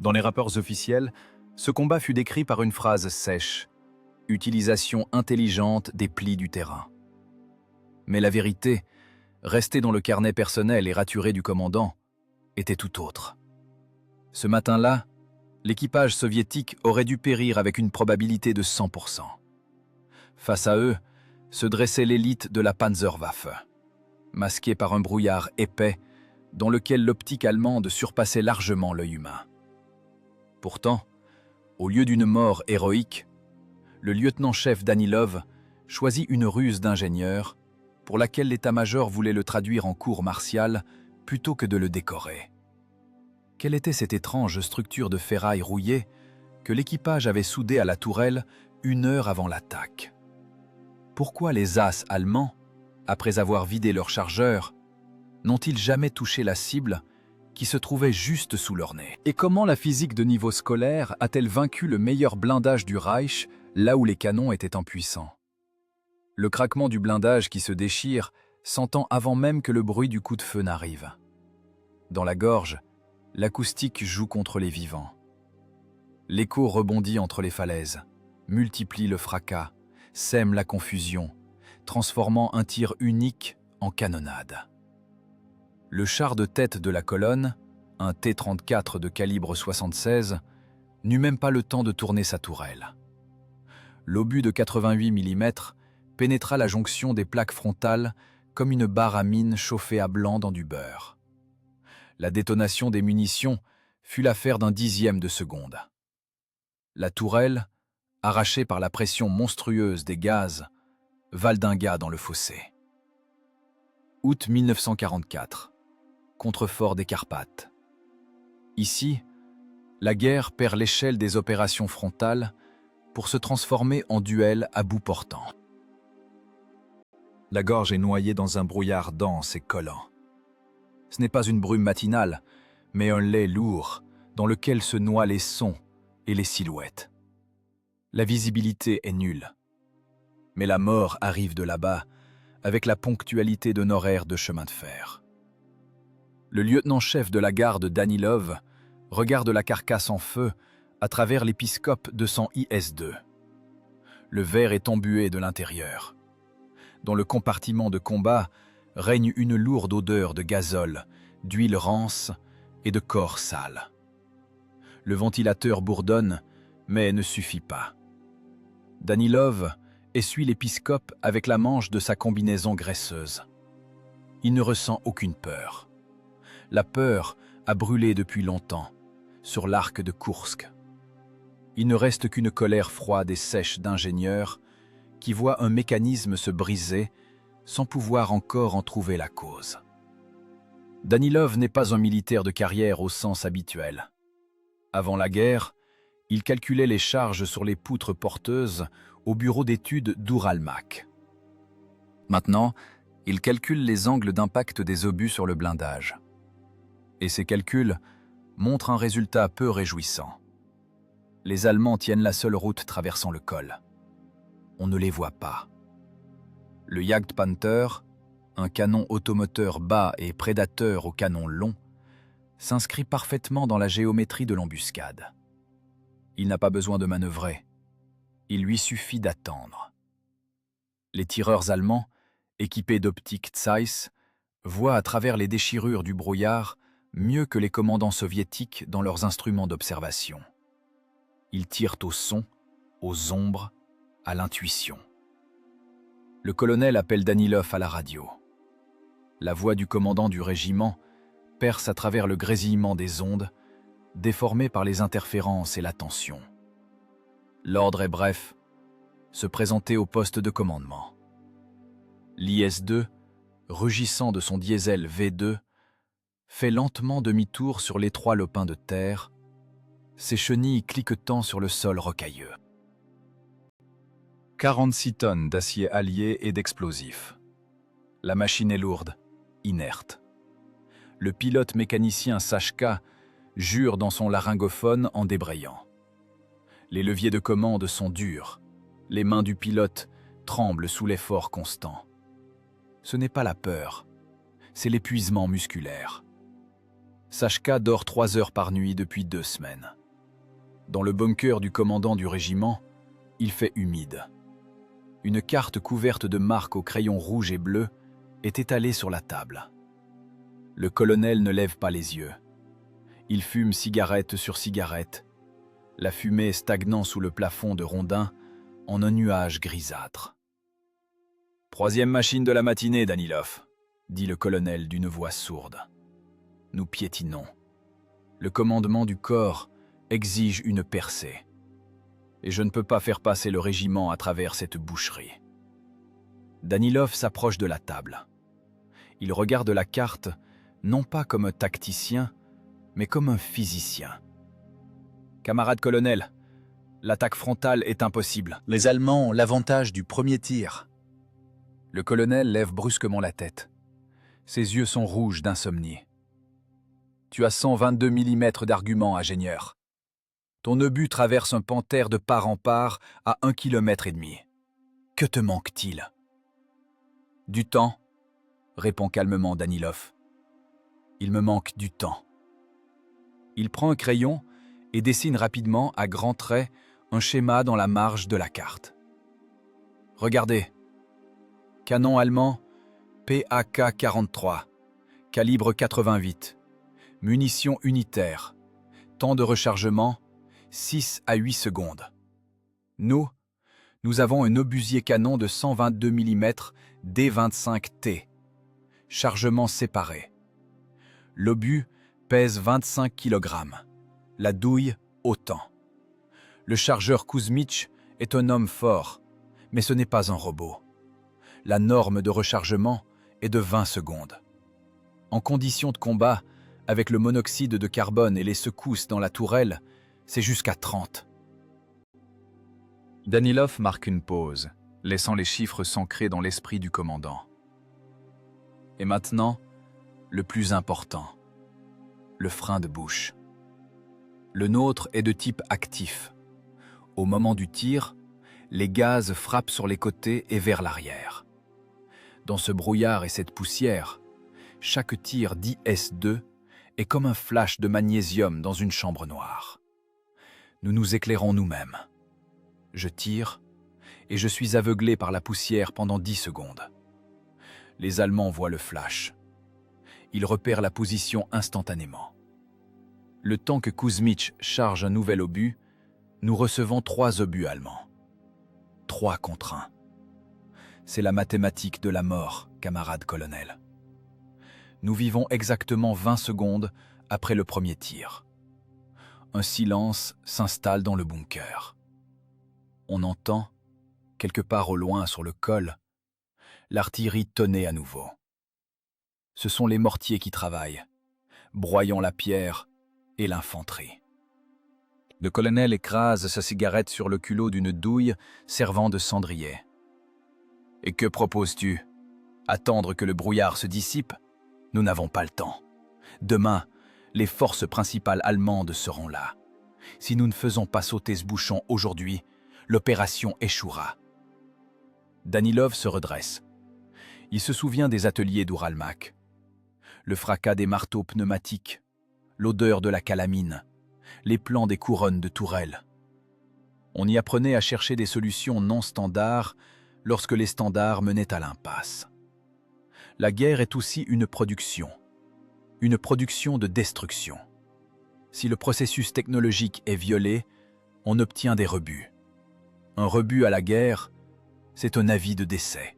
Dans les rapports officiels, ce combat fut décrit par une phrase sèche « Utilisation intelligente des plis du terrain ». Mais la vérité, restée dans le carnet personnel et raturé du commandant, était tout autre. Ce matin-là, l'équipage soviétique aurait dû périr avec une probabilité de 100%. Face à eux, se dressait l'élite de la Panzerwaffe, masquée par un brouillard épais dans lequel l'optique allemande surpassait largement l'œil humain. Pourtant, au lieu d'une mort héroïque, le lieutenant-chef Danilov choisit une ruse d'ingénieur pour laquelle l'état-major voulait le traduire en cour martiale plutôt que de le décorer. Quelle était cette étrange structure de ferraille rouillée que l'équipage avait soudée à la tourelle 1 heure avant l'attaque? Pourquoi les as allemands, après avoir vidé leur chargeur, n'ont-ils jamais touché la cible qui se trouvait juste sous leur nez? Et comment la physique de niveau scolaire a-t-elle vaincu le meilleur blindage du Reich là où les canons étaient impuissants? Le craquement du blindage qui se déchire s'entend avant même que le bruit du coup de feu n'arrive. Dans la gorge, l'acoustique joue contre les vivants. L'écho rebondit entre les falaises, multiplie le fracas, sème la confusion, transformant un tir unique en canonnade. Le char de tête de la colonne, un T-34 de calibre 76, n'eut même pas le temps de tourner sa tourelle. L'obus de 88 mm pénétra la jonction des plaques frontales comme une barre à mine chauffée à blanc dans du beurre. La détonation des munitions fut l'affaire d'un dixième de seconde. La tourelle, arrachée par la pression monstrueuse des gaz, valdingua dans le fossé. Août 1944. Contrefort des Carpates. Ici, la guerre perd l'échelle des opérations frontales pour se transformer en duel à bout portant. La gorge est noyée dans un brouillard dense et collant. Ce n'est pas une brume matinale, mais un lait lourd dans lequel se noient les sons et les silhouettes. La visibilité est nulle. Mais la mort arrive de là-bas avec la ponctualité d'un horaire de chemin de fer. Le lieutenant-chef de la garde Danilov regarde la carcasse en feu à travers l'épiscope de son IS-2. Le verre est embué de l'intérieur. Dans le compartiment de combat règne une lourde odeur de gazole, d'huile rance et de corps sale. Le ventilateur bourdonne, mais ne suffit pas. Danilov essuie l'épiscope avec la manche de sa combinaison graisseuse. Il ne ressent aucune peur. La peur a brûlé depuis longtemps, sur l'arc de Koursk. Il ne reste qu'une colère froide et sèche d'ingénieur qui voit un mécanisme se briser sans pouvoir encore en trouver la cause. Danilov n'est pas un militaire de carrière au sens habituel. Avant la guerre, il calculait les charges sur les poutres porteuses au bureau d'études d'Uralmach. Maintenant, il calcule les angles d'impact des obus sur le blindage. Et ces calculs montrent un résultat peu réjouissant. Les Allemands tiennent la seule route traversant le col. On ne les voit pas. Le Jagdpanther, un canon automoteur bas et prédateur au canon long, s'inscrit parfaitement dans la géométrie de l'embuscade. Il n'a pas besoin de manœuvrer. Il lui suffit d'attendre. Les tireurs allemands, équipés d'optiques Zeiss, voient à travers les déchirures du brouillard mieux que les commandants soviétiques dans leurs instruments d'observation. Ils tirent au son, aux ombres, à l'intuition. Le colonel appelle Danilov à la radio. La voix du commandant du régiment perce à travers le grésillement des ondes, déformées par les interférences et la tension. L'ordre est bref, se présenter au poste de commandement. L'IS-2, rugissant de son diesel V2, fait lentement demi-tour sur l'étroit lopin de terre, ses chenilles cliquetant sur le sol rocailleux. 46 tonnes d'acier allié et d'explosifs. La machine est lourde, inerte. Le pilote mécanicien Sachka jure dans son laryngophone en débrayant. Les leviers de commande sont durs. Les mains du pilote tremblent sous l'effort constant. Ce n'est pas la peur, c'est l'épuisement musculaire. Sachka dort 3 heures par nuit depuis 2 semaines. Dans le bunker du commandant du régiment, il fait humide. Une carte couverte de marques au crayon rouge et bleu est étalée sur la table. Le colonel ne lève pas les yeux. Il fume cigarette sur cigarette, la fumée stagnant sous le plafond de rondins en un nuage grisâtre. « 3e machine de la matinée, Danilov », dit le colonel d'une voix sourde. Nous piétinons. Le commandement du corps exige une percée. Et je ne peux pas faire passer le régiment à travers cette boucherie. Danilov s'approche de la table. Il regarde la carte, non pas comme un tacticien, mais comme un physicien. « Camarade colonel, l'attaque frontale est impossible. Les Allemands ont l'avantage du premier tir. » Le colonel lève brusquement la tête. Ses yeux sont rouges d'insomnie. « Tu as 122 mm d'arguments, ingénieur. Ton obus traverse un panthère de part en part à 1,5 km. Que te manque-t-il ?»« Du temps, » répond calmement Danilov. « Il me manque du temps. » Il prend un crayon et dessine rapidement à grands traits un schéma dans la marge de la carte. « Regardez. Canon allemand PAK-43, calibre 88, munitions unitaires, temps de rechargement 6 à 8 secondes. Nous avons un obusier canon de 122 mm D25T, chargement séparé. L'obus pèse 25 kg, la douille autant. Le chargeur Kuzmich est un homme fort, mais ce n'est pas un robot. La norme de rechargement est de 20 secondes. En conditions de combat, avec le monoxyde de carbone et les secousses dans la tourelle, c'est jusqu'à 30. Danilov marque une pause, laissant les chiffres s'ancrer dans l'esprit du commandant. Et maintenant, le plus important, le frein de bouche. Le nôtre est de type actif. Au moment du tir, les gaz frappent sur les côtés et vers l'arrière. Dans ce brouillard et cette poussière, chaque tir d'IS-2 est comme un flash de magnésium dans une chambre noire. Nous nous éclairons nous-mêmes. Je tire et je suis aveuglé par la poussière pendant 10 secondes. Les Allemands voient le flash. Ils repèrent la position instantanément. Le temps que Kuzmich charge un nouvel obus, nous recevons 3 obus allemands. 3 contre 1. C'est la mathématique de la mort, camarade colonel. Nous vivons exactement 20 secondes après le premier tir. Un silence s'installe dans le bunker. On entend, quelque part au loin sur le col, l'artillerie tonner à nouveau. Ce sont les mortiers qui travaillent, broyant la pierre et l'infanterie. Le colonel écrase sa cigarette sur le culot d'une douille servant de cendrier. « Et que proposes-tu? Attendre que le brouillard se dissipe? Nous n'avons pas le temps. Demain, les forces principales allemandes seront là. Si nous ne faisons pas sauter ce bouchon aujourd'hui, l'opération échouera. » Danilov se redresse. Il se souvient des ateliers d'Uralmac. Le fracas des marteaux pneumatiques, l'odeur de la calamine, les plans des couronnes de tourelles. On y apprenait à chercher des solutions non standards lorsque les standards menaient à l'impasse. La guerre est aussi une production de destruction. Si le processus technologique est violé, on obtient des rebuts. Un rebut à la guerre, c'est un avis de décès.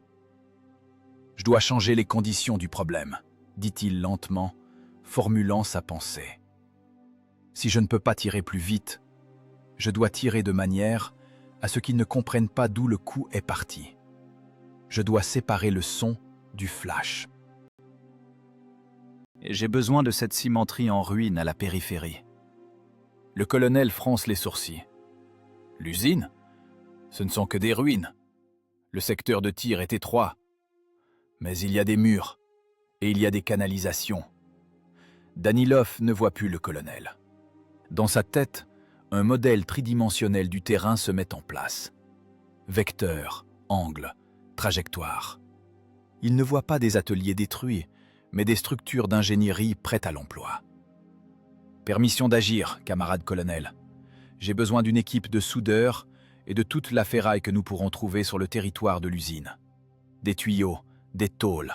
« Je dois changer les conditions du problème », dit-il lentement, formulant sa pensée. « Si je ne peux pas tirer plus vite, je dois tirer de manière à ce qu'ils ne comprennent pas d'où le coup est parti. Je dois séparer le son du flash. Et j'ai besoin de cette cimenterie en ruine à la périphérie. » Le colonel fronce les sourcils. « L'usine ? Ce ne sont que des ruines. Le secteur de tir est étroit. Mais il y a des murs et il y a des canalisations. » Danilov ne voit plus le colonel. Dans sa tête, un modèle tridimensionnel du terrain se met en place. Vecteurs, angles, trajectoires. Il ne voit pas des ateliers détruits, mais des structures d'ingénierie prêtes à l'emploi. Permission d'agir, camarade colonel. J'ai besoin d'une équipe de soudeurs et de toute la ferraille que nous pourrons trouver sur le territoire de l'usine. Des tuyaux, des tôles.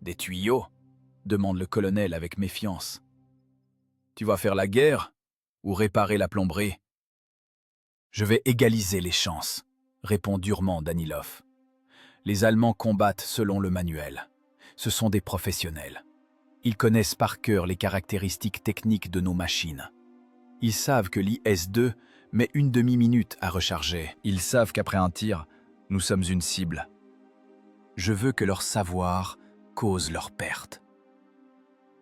Des tuyaux? Demande le colonel avec méfiance. Tu vas faire la guerre ou réparer la plomberie? Je vais égaliser les chances, répond durement Danilov. Les Allemands combattent selon le manuel. Ce sont des professionnels. Ils connaissent par cœur les caractéristiques techniques de nos machines. Ils savent que l'IS-2 met une demi-minute à recharger. Ils savent qu'après un tir, nous sommes une cible. Je veux que leur savoir cause leur perte.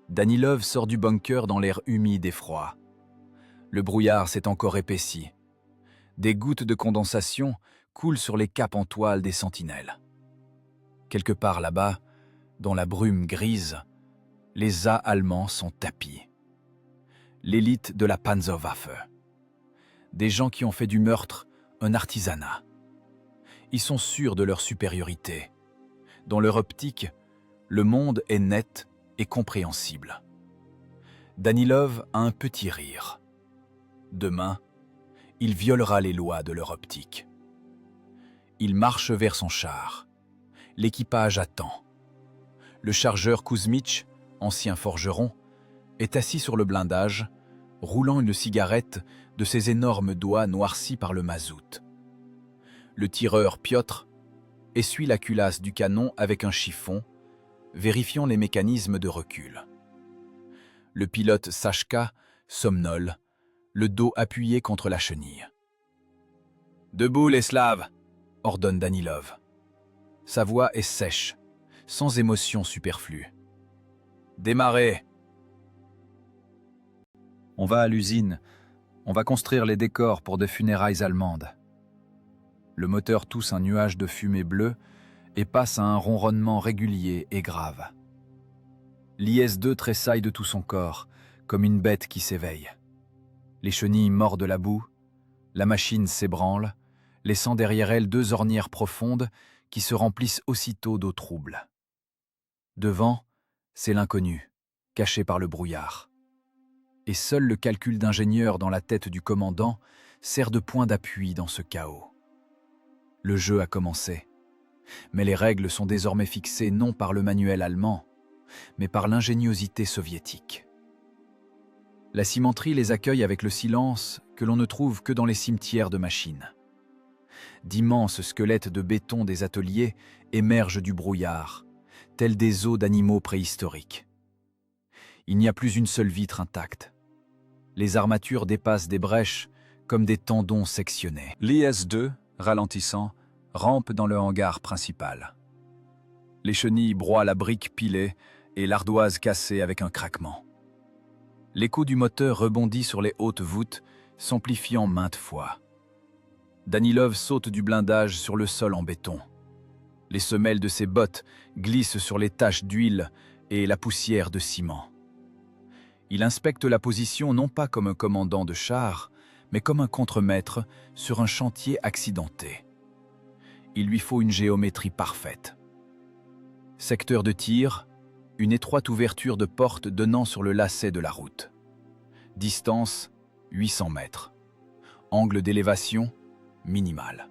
Danilov sort du bunker dans l'air humide et froid. Le brouillard s'est encore épaissi. Des gouttes de condensation coulent sur les capes en toile des sentinelles. Quelque part là-bas, dans la brume grise, les A allemands sont tapis. L'élite de la Panzerwaffe. Des gens qui ont fait du meurtre un artisanat. Ils sont sûrs de leur supériorité. Dans leur optique, le monde est net et compréhensible. Danilov a un petit rire. Demain, il violera les lois de leur optique. Il marche vers son char. L'équipage attend. Le chargeur Kuzmich, ancien forgeron, est assis sur le blindage, roulant une cigarette de ses énormes doigts noircis par le mazout. Le tireur Piotr essuie la culasse du canon avec un chiffon, vérifiant les mécanismes de recul. Le pilote Sachka somnole, le dos appuyé contre la chenille. « Debout les Slaves !» ordonne Danilov. Sa voix est sèche, sans émotion superflue. « Démarrez !» On va à l'usine. On va construire les décors pour des funérailles allemandes. Le moteur tousse un nuage de fumée bleue et passe à un ronronnement régulier et grave. L'IS-2 tressaille de tout son corps, comme une bête qui s'éveille. Les chenilles mordent la boue, la machine s'ébranle, laissant derrière elle deux ornières profondes qui se remplissent aussitôt d'eau trouble. Devant, c'est l'inconnu, caché par le brouillard. Et seul le calcul d'ingénieur dans la tête du commandant sert de point d'appui dans ce chaos. Le jeu a commencé, mais les règles sont désormais fixées non par le manuel allemand, mais par l'ingéniosité soviétique. La cimenterie les accueille avec le silence que l'on ne trouve que dans les cimetières de machines. D'immenses squelettes de béton des ateliers émergent du brouillard, tels des os d'animaux préhistoriques. Il n'y a plus une seule vitre intacte. Les armatures dépassent des brèches comme des tendons sectionnés. L'IS-2, ralentissant, rampe dans le hangar principal. Les chenilles broient la brique pilée et l'ardoise cassée avec un craquement. L'écho du moteur rebondit sur les hautes voûtes, s'amplifiant maintes fois. Danilov saute du blindage sur le sol en béton. Les semelles de ses bottes glissent sur les taches d'huile et la poussière de ciment. Il inspecte la position non pas comme un commandant de char, mais comme un contremaître sur un chantier accidenté. Il lui faut une géométrie parfaite. Secteur de tir, une étroite ouverture de porte donnant sur le lacet de la route. Distance, 800 mètres. Angle d'élévation, minimal.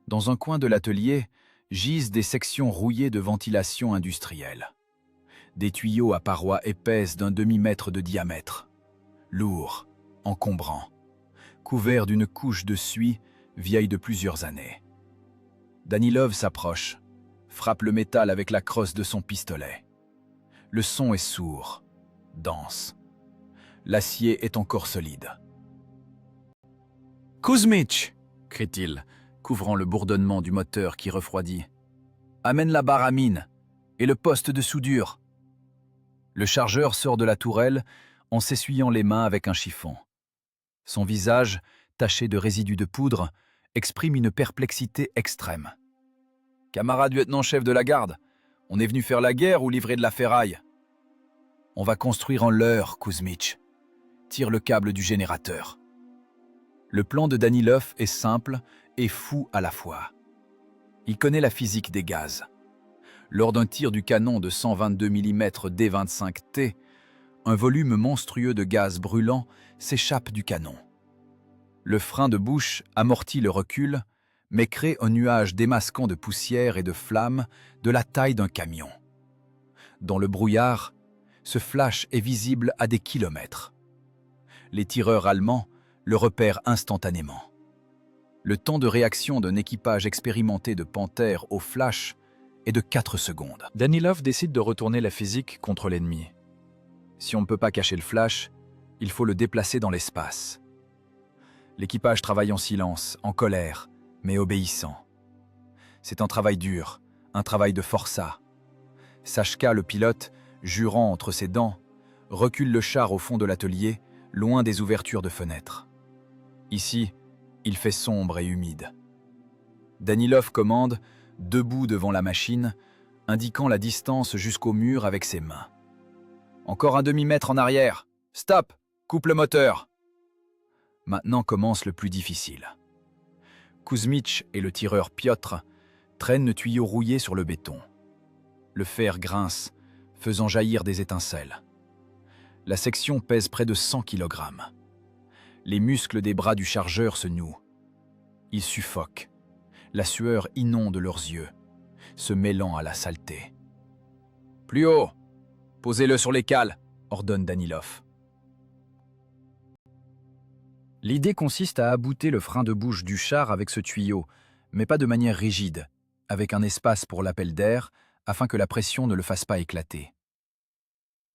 Dans un coin de l'atelier, gisent des sections rouillées de ventilation industrielle. Des tuyaux à parois épaisses d'un demi-mètre de diamètre. Lourds, encombrants, couverts d'une couche de suie vieille de plusieurs années. Danilov s'approche, frappe le métal avec la crosse de son pistolet. Le son est sourd, dense. L'acier est encore solide. « Kuzmich !» crie-t-il, couvrant le bourdonnement du moteur qui refroidit. « Amène la barre à mine et le poste de soudure. » Le chargeur sort de la tourelle en s'essuyant les mains avec un chiffon. Son visage, taché de résidus de poudre, exprime une perplexité extrême. « Camarade lieutenant-chef de la garde, on est venu faire la guerre ou livrer de la ferraille ?»« On va construire en leurre, Kuzmich. Tire le câble du générateur. » Le plan de Danilov est simple et fou à la fois. Il connaît la physique des gaz. Lors d'un tir du canon de 122 mm D25T, Un volume monstrueux de gaz brûlant s'échappe du canon. Le frein de bouche amortit le recul, mais crée un nuage démasquant de poussière et de flammes de la taille d'un camion. Dans le brouillard, ce flash est visible à des kilomètres. Les tireurs allemands le repèrent instantanément. Le temps de réaction d'un équipage expérimenté de Panthère au flash est de 4 secondes. Danilov décide de retourner la physique contre l'ennemi. Si on ne peut pas cacher le flash, il faut le déplacer dans l'espace. L'équipage travaille en silence, en colère, mais obéissant. C'est un travail dur, un travail de forçat. Sachka, le pilote, jurant entre ses dents, recule le char au fond de l'atelier, loin des ouvertures de fenêtres. Ici, il fait sombre et humide. Danilov commande, debout devant la machine, indiquant la distance jusqu'au mur avec ses mains. Encore un demi-mètre en arrière. Stop! Coupe le moteur! Maintenant commence le plus difficile. Kuzmich et le tireur Piotr traînent le tuyau rouillé sur le béton. Le fer grince, faisant jaillir des étincelles. La section pèse près de 100 kg. Les muscles des bras du chargeur se nouent. Ils suffoquent. La sueur inonde leurs yeux, se mêlant à la saleté. « Plus haut! Posez-le sur les cales !» ordonne Danilov. L'idée consiste à abouter le frein de bouche du char avec ce tuyau, mais pas de manière rigide, avec un espace pour l'appel d'air, afin que la pression ne le fasse pas éclater.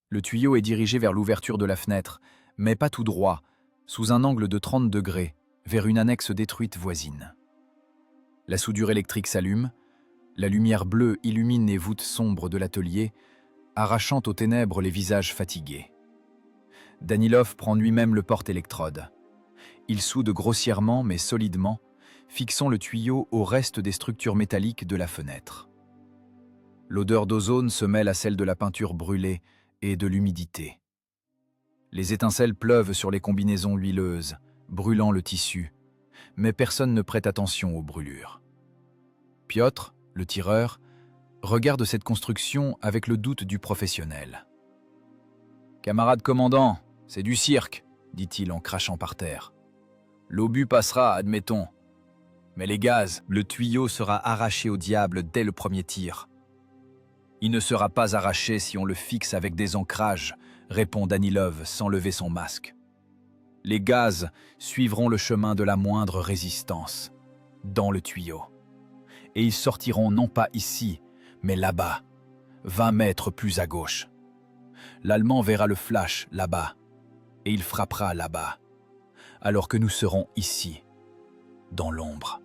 Le tuyau est dirigé vers l'ouverture de la fenêtre, mais pas tout droit, sous un angle de 30 degrés, vers une annexe détruite voisine. La soudure électrique s'allume, la lumière bleue illumine les voûtes sombres de l'atelier, arrachant aux ténèbres les visages fatigués. Danilov prend lui-même le porte-électrode. Il soude grossièrement mais solidement, fixant le tuyau au reste des structures métalliques de la fenêtre. L'odeur d'ozone se mêle à celle de la peinture brûlée et de l'humidité. Les étincelles pleuvent sur les combinaisons huileuses, brûlant le tissu, mais personne ne prête attention aux brûlures. Piotr, le tireur, regarde cette construction avec le doute du professionnel. « Camarade commandant, c'est du cirque », dit-il en crachant par terre. « L'obus passera, admettons. Mais les gaz, le tuyau sera arraché au diable dès le premier tir. » « Il ne sera pas arraché si on le fixe avec des ancrages », répond Danilov sans lever son masque. « Les gaz suivront le chemin de la moindre résistance, dans le tuyau. Et ils sortiront non pas ici, mais là-bas, 20 mètres plus à gauche. L'Allemand verra le flash là-bas, et il frappera là-bas, alors que nous serons ici, dans l'ombre. »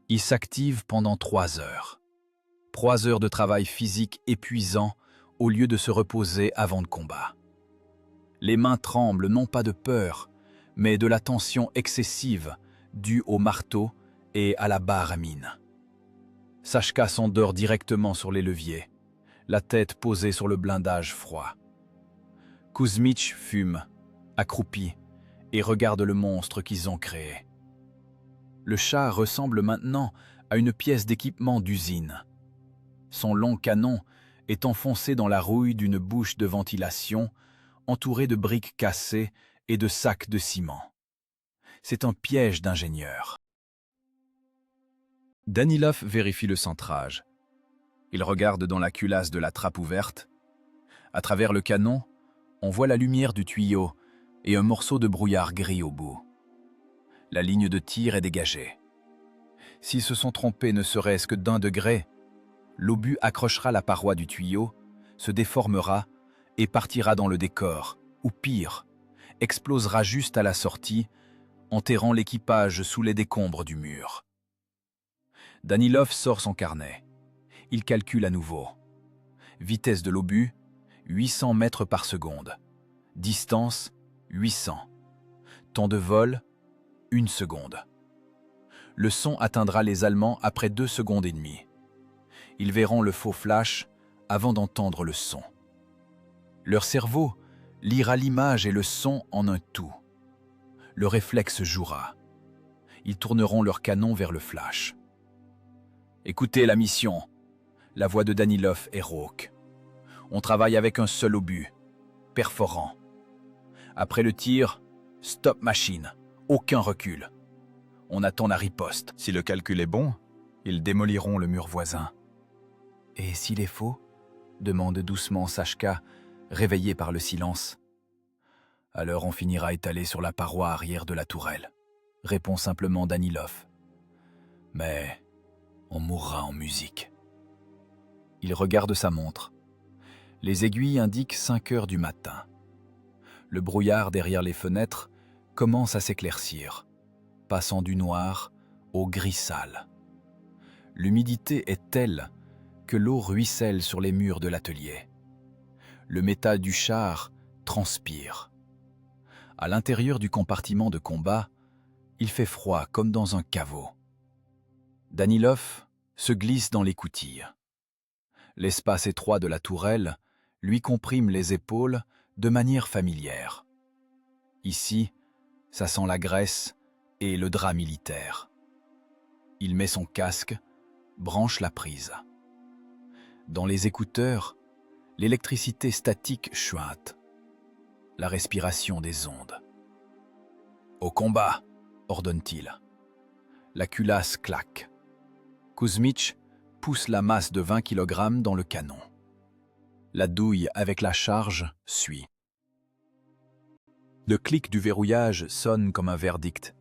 Il s'active pendant 3 heures. 3 heures de travail physique épuisant au lieu de se reposer avant le combat. Les mains tremblent non pas de peur, mais de la tension excessive due au marteau et à la barre à mine. Sachka s'endort directement sur les leviers, la tête posée sur le blindage froid. Kuzmich fume, accroupi, et regarde le monstre qu'ils ont créé. Le char ressemble maintenant à une pièce d'équipement d'usine. Son long canon est enfoncé dans la rouille d'une bouche de ventilation entourée de briques cassées et de sacs de ciment. C'est un piège d'ingénieur. Danilov vérifie le centrage. Il regarde dans la culasse de la trappe ouverte. À travers le canon, on voit la lumière du tuyau et un morceau de brouillard gris au bout. La ligne de tir est dégagée. S'ils se sont trompés ne serait-ce que d'1 degré, l'obus accrochera la paroi du tuyau, se déformera et partira dans le décor, ou pire, explosera juste à la sortie, enterrant l'équipage sous les décombres du mur. Danilov sort son carnet. Il calcule à nouveau. Vitesse de l'obus, 800 mètres par seconde. Distance, 800. Temps de vol, 1 seconde. Le son atteindra les Allemands après 2 secondes et demie. Ils verront le faux flash avant d'entendre le son. Leur cerveau lira l'image et le son en un tout. Le réflexe jouera. Ils tourneront leur canon vers le flash. « Écoutez la mission. » La voix de Danilov est rauque. « On travaille avec un seul obus. perforant. Après le tir, stop machine, aucun recul. On attend la riposte. Si le calcul est bon, ils démoliront le mur voisin. Et s'il est faux? Demande doucement Sashka, réveillé par le silence. Alors on finira étalé sur la paroi arrière de la tourelle, répond simplement Danilov. Mais on mourra en musique. Il regarde sa montre. Les aiguilles indiquent 5 heures du matin. Le brouillard derrière les fenêtres commence à s'éclaircir, passant du noir au gris sale. L'humidité est telle que l'eau ruisselle sur les murs de l'atelier. Le métal du char transpire. À l'intérieur du compartiment de combat, il fait froid comme dans un caveau. Danilov se glisse dans l'écoutille. L'espace étroit de la tourelle lui comprime les épaules de manière familière. Ici, ça sent la graisse et le drap militaire. Il met son casque, branche la prise. Dans les écouteurs, l'électricité statique chuinte. La respiration des ondes. « Au combat !» ordonne-t-il. La culasse claque. Kuzmich pousse la masse de 20 kg dans le canon. La douille avec la charge suit. Le clic du verrouillage sonne comme un verdict.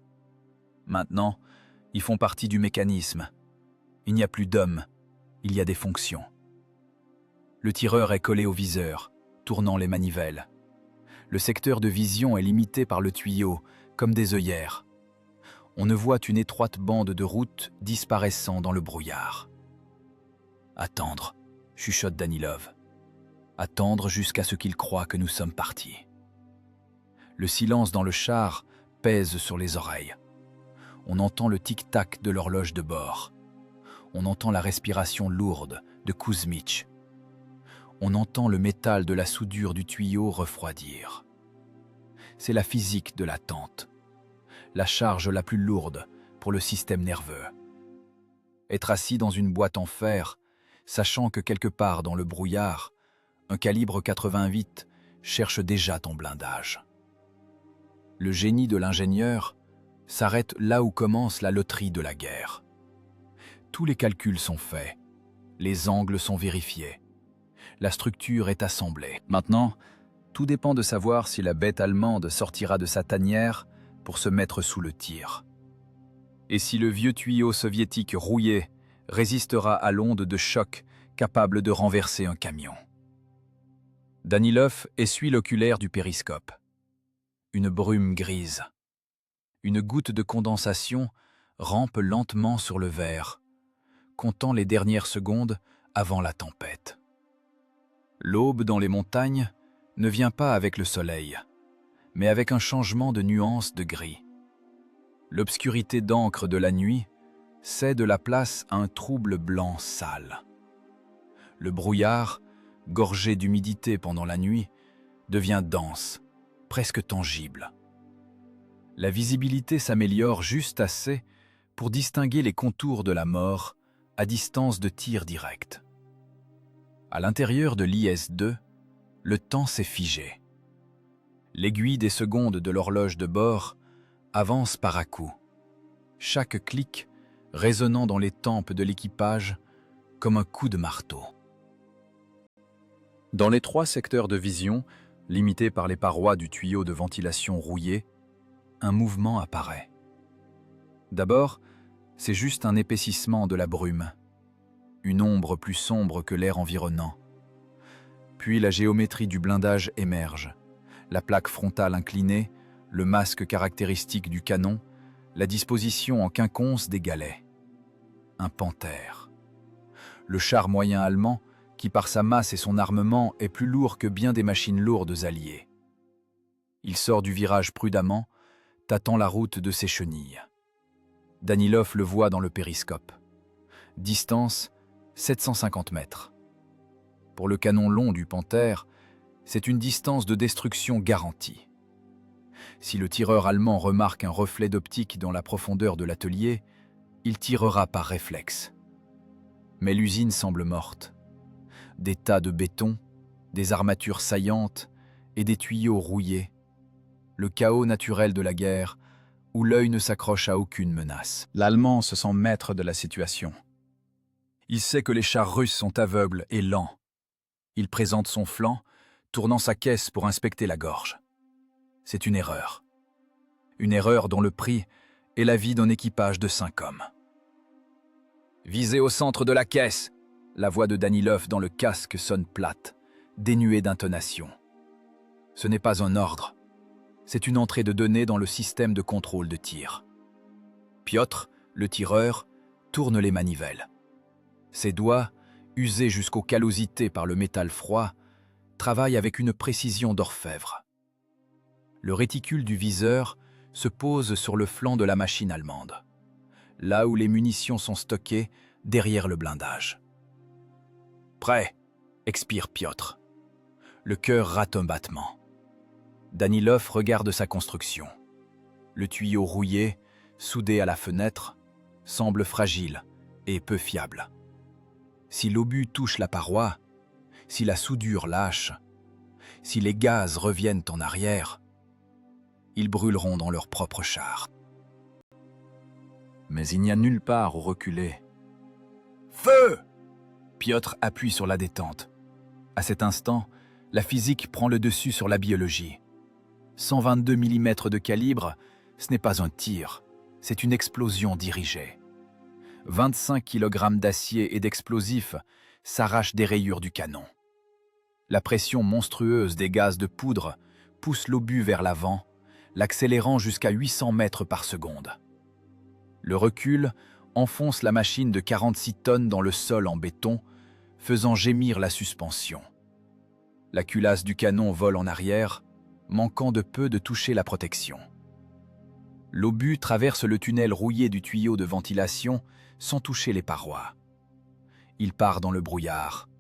Maintenant, ils font partie du mécanisme. Il n'y a plus d'hommes, il y a des fonctions. Le tireur est collé au viseur, tournant les manivelles. Le secteur de vision est limité par le tuyau, comme des œillères. On ne voit une étroite bande de route disparaissant dans le brouillard. Attendre, chuchote Danilov. Attendre jusqu'à ce qu'il croie que nous sommes partis. Le silence dans le char pèse sur les oreilles. On entend le tic-tac de l'horloge de bord. On entend la respiration lourde de Kuzmich. On entend le métal de la soudure du tuyau refroidir. C'est la physique de l'attente, la charge la plus lourde pour le système nerveux. Être assis dans une boîte en fer, sachant que quelque part dans le brouillard, un calibre 88 cherche déjà ton blindage. Le génie de l'ingénieur s'arrête là où commence la loterie de la guerre. Tous les calculs sont faits, les angles sont vérifiés. La structure est assemblée. Maintenant, tout dépend de savoir si la bête allemande sortira de sa tanière pour se mettre sous le tir. Et si le vieux tuyau soviétique rouillé résistera à l'onde de choc capable de renverser un camion. Danilov essuie l'oculaire du périscope. Une brume grise. Une goutte de condensation rampe lentement sur le verre, comptant les dernières secondes avant la tempête. L'aube dans les montagnes ne vient pas avec le soleil, mais avec un changement de nuance de gris. L'obscurité d'encre de la nuit cède la place à un trouble blanc sale. Le brouillard, gorgé d'humidité pendant la nuit, devient dense, presque tangible. La visibilité s'améliore juste assez pour distinguer les contours de la mort à distance de tir direct. À l'intérieur de l'IS-2, le temps s'est figé. L'aiguille des secondes de l'horloge de bord avance par à-coups, chaque clic résonnant dans les tempes de l'équipage comme un coup de marteau. Dans les 3 secteurs de vision, limités par les parois du tuyau de ventilation rouillé, un mouvement apparaît. D'abord, c'est juste un épaississement de la brume, une ombre plus sombre que l'air environnant. Puis la géométrie du blindage émerge, la plaque frontale inclinée, le masque caractéristique du canon, la disposition en quinconce des galets. Un panthère. Le char moyen allemand, qui par sa masse et son armement est plus lourd que bien des machines lourdes alliées. Il sort du virage prudemment, tâtant la route de ses chenilles. Danilov le voit dans le périscope. Distance 750 mètres. Pour le canon long du Panthère, c'est une distance de destruction garantie. Si le tireur allemand remarque un reflet d'optique dans la profondeur de l'atelier, il tirera par réflexe. Mais l'usine semble morte. Des tas de béton, des armatures saillantes et des tuyaux rouillés, le chaos naturel de la guerre, où l'œil ne s'accroche à aucune menace. L'Allemand se sent maître de la situation. Il sait que les chars russes sont aveugles et lents. Il présente son flanc, tournant sa caisse pour inspecter la gorge. C'est une erreur. Une erreur dont le prix est la vie d'un équipage de 5 hommes. Visez au centre de la caisse. La voix de Danilov dans le casque sonne plate, dénuée d'intonation. Ce n'est pas un ordre. C'est une entrée de données dans le système de contrôle de tir. Piotr, le tireur, tourne les manivelles. Ses doigts, usés jusqu'aux callosités par le métal froid, travaillent avec une précision d'orfèvre. Le réticule du viseur se pose sur le flanc de la machine allemande, là où les munitions sont stockées derrière le blindage. « Prêt !» expire Piotr. Le cœur rate un battement. Danilov regarde sa construction. Le tuyau rouillé, soudé à la fenêtre, semble fragile et peu fiable. Si l'obus touche la paroi, si la soudure lâche, si les gaz reviennent en arrière, ils brûleront dans leur propre char. Mais il n'y a nulle part où reculer. Feu! Piotr appuie sur la détente. À cet instant, la physique prend le dessus sur la biologie. 122 mm de calibre, ce n'est pas un tir, c'est une explosion dirigée. 25 kg d'acier et d'explosifs s'arrachent des rayures du canon. La pression monstrueuse des gaz de poudre pousse l'obus vers l'avant, l'accélérant jusqu'à 800 mètres par seconde. Le recul enfonce la machine de 46 tonnes dans le sol en béton, faisant gémir la suspension. La culasse du canon vole en arrière, manquant de peu de toucher la protection. L'obus traverse le tunnel rouillé du tuyau de ventilation sans toucher les parois. Il part dans le brouillard,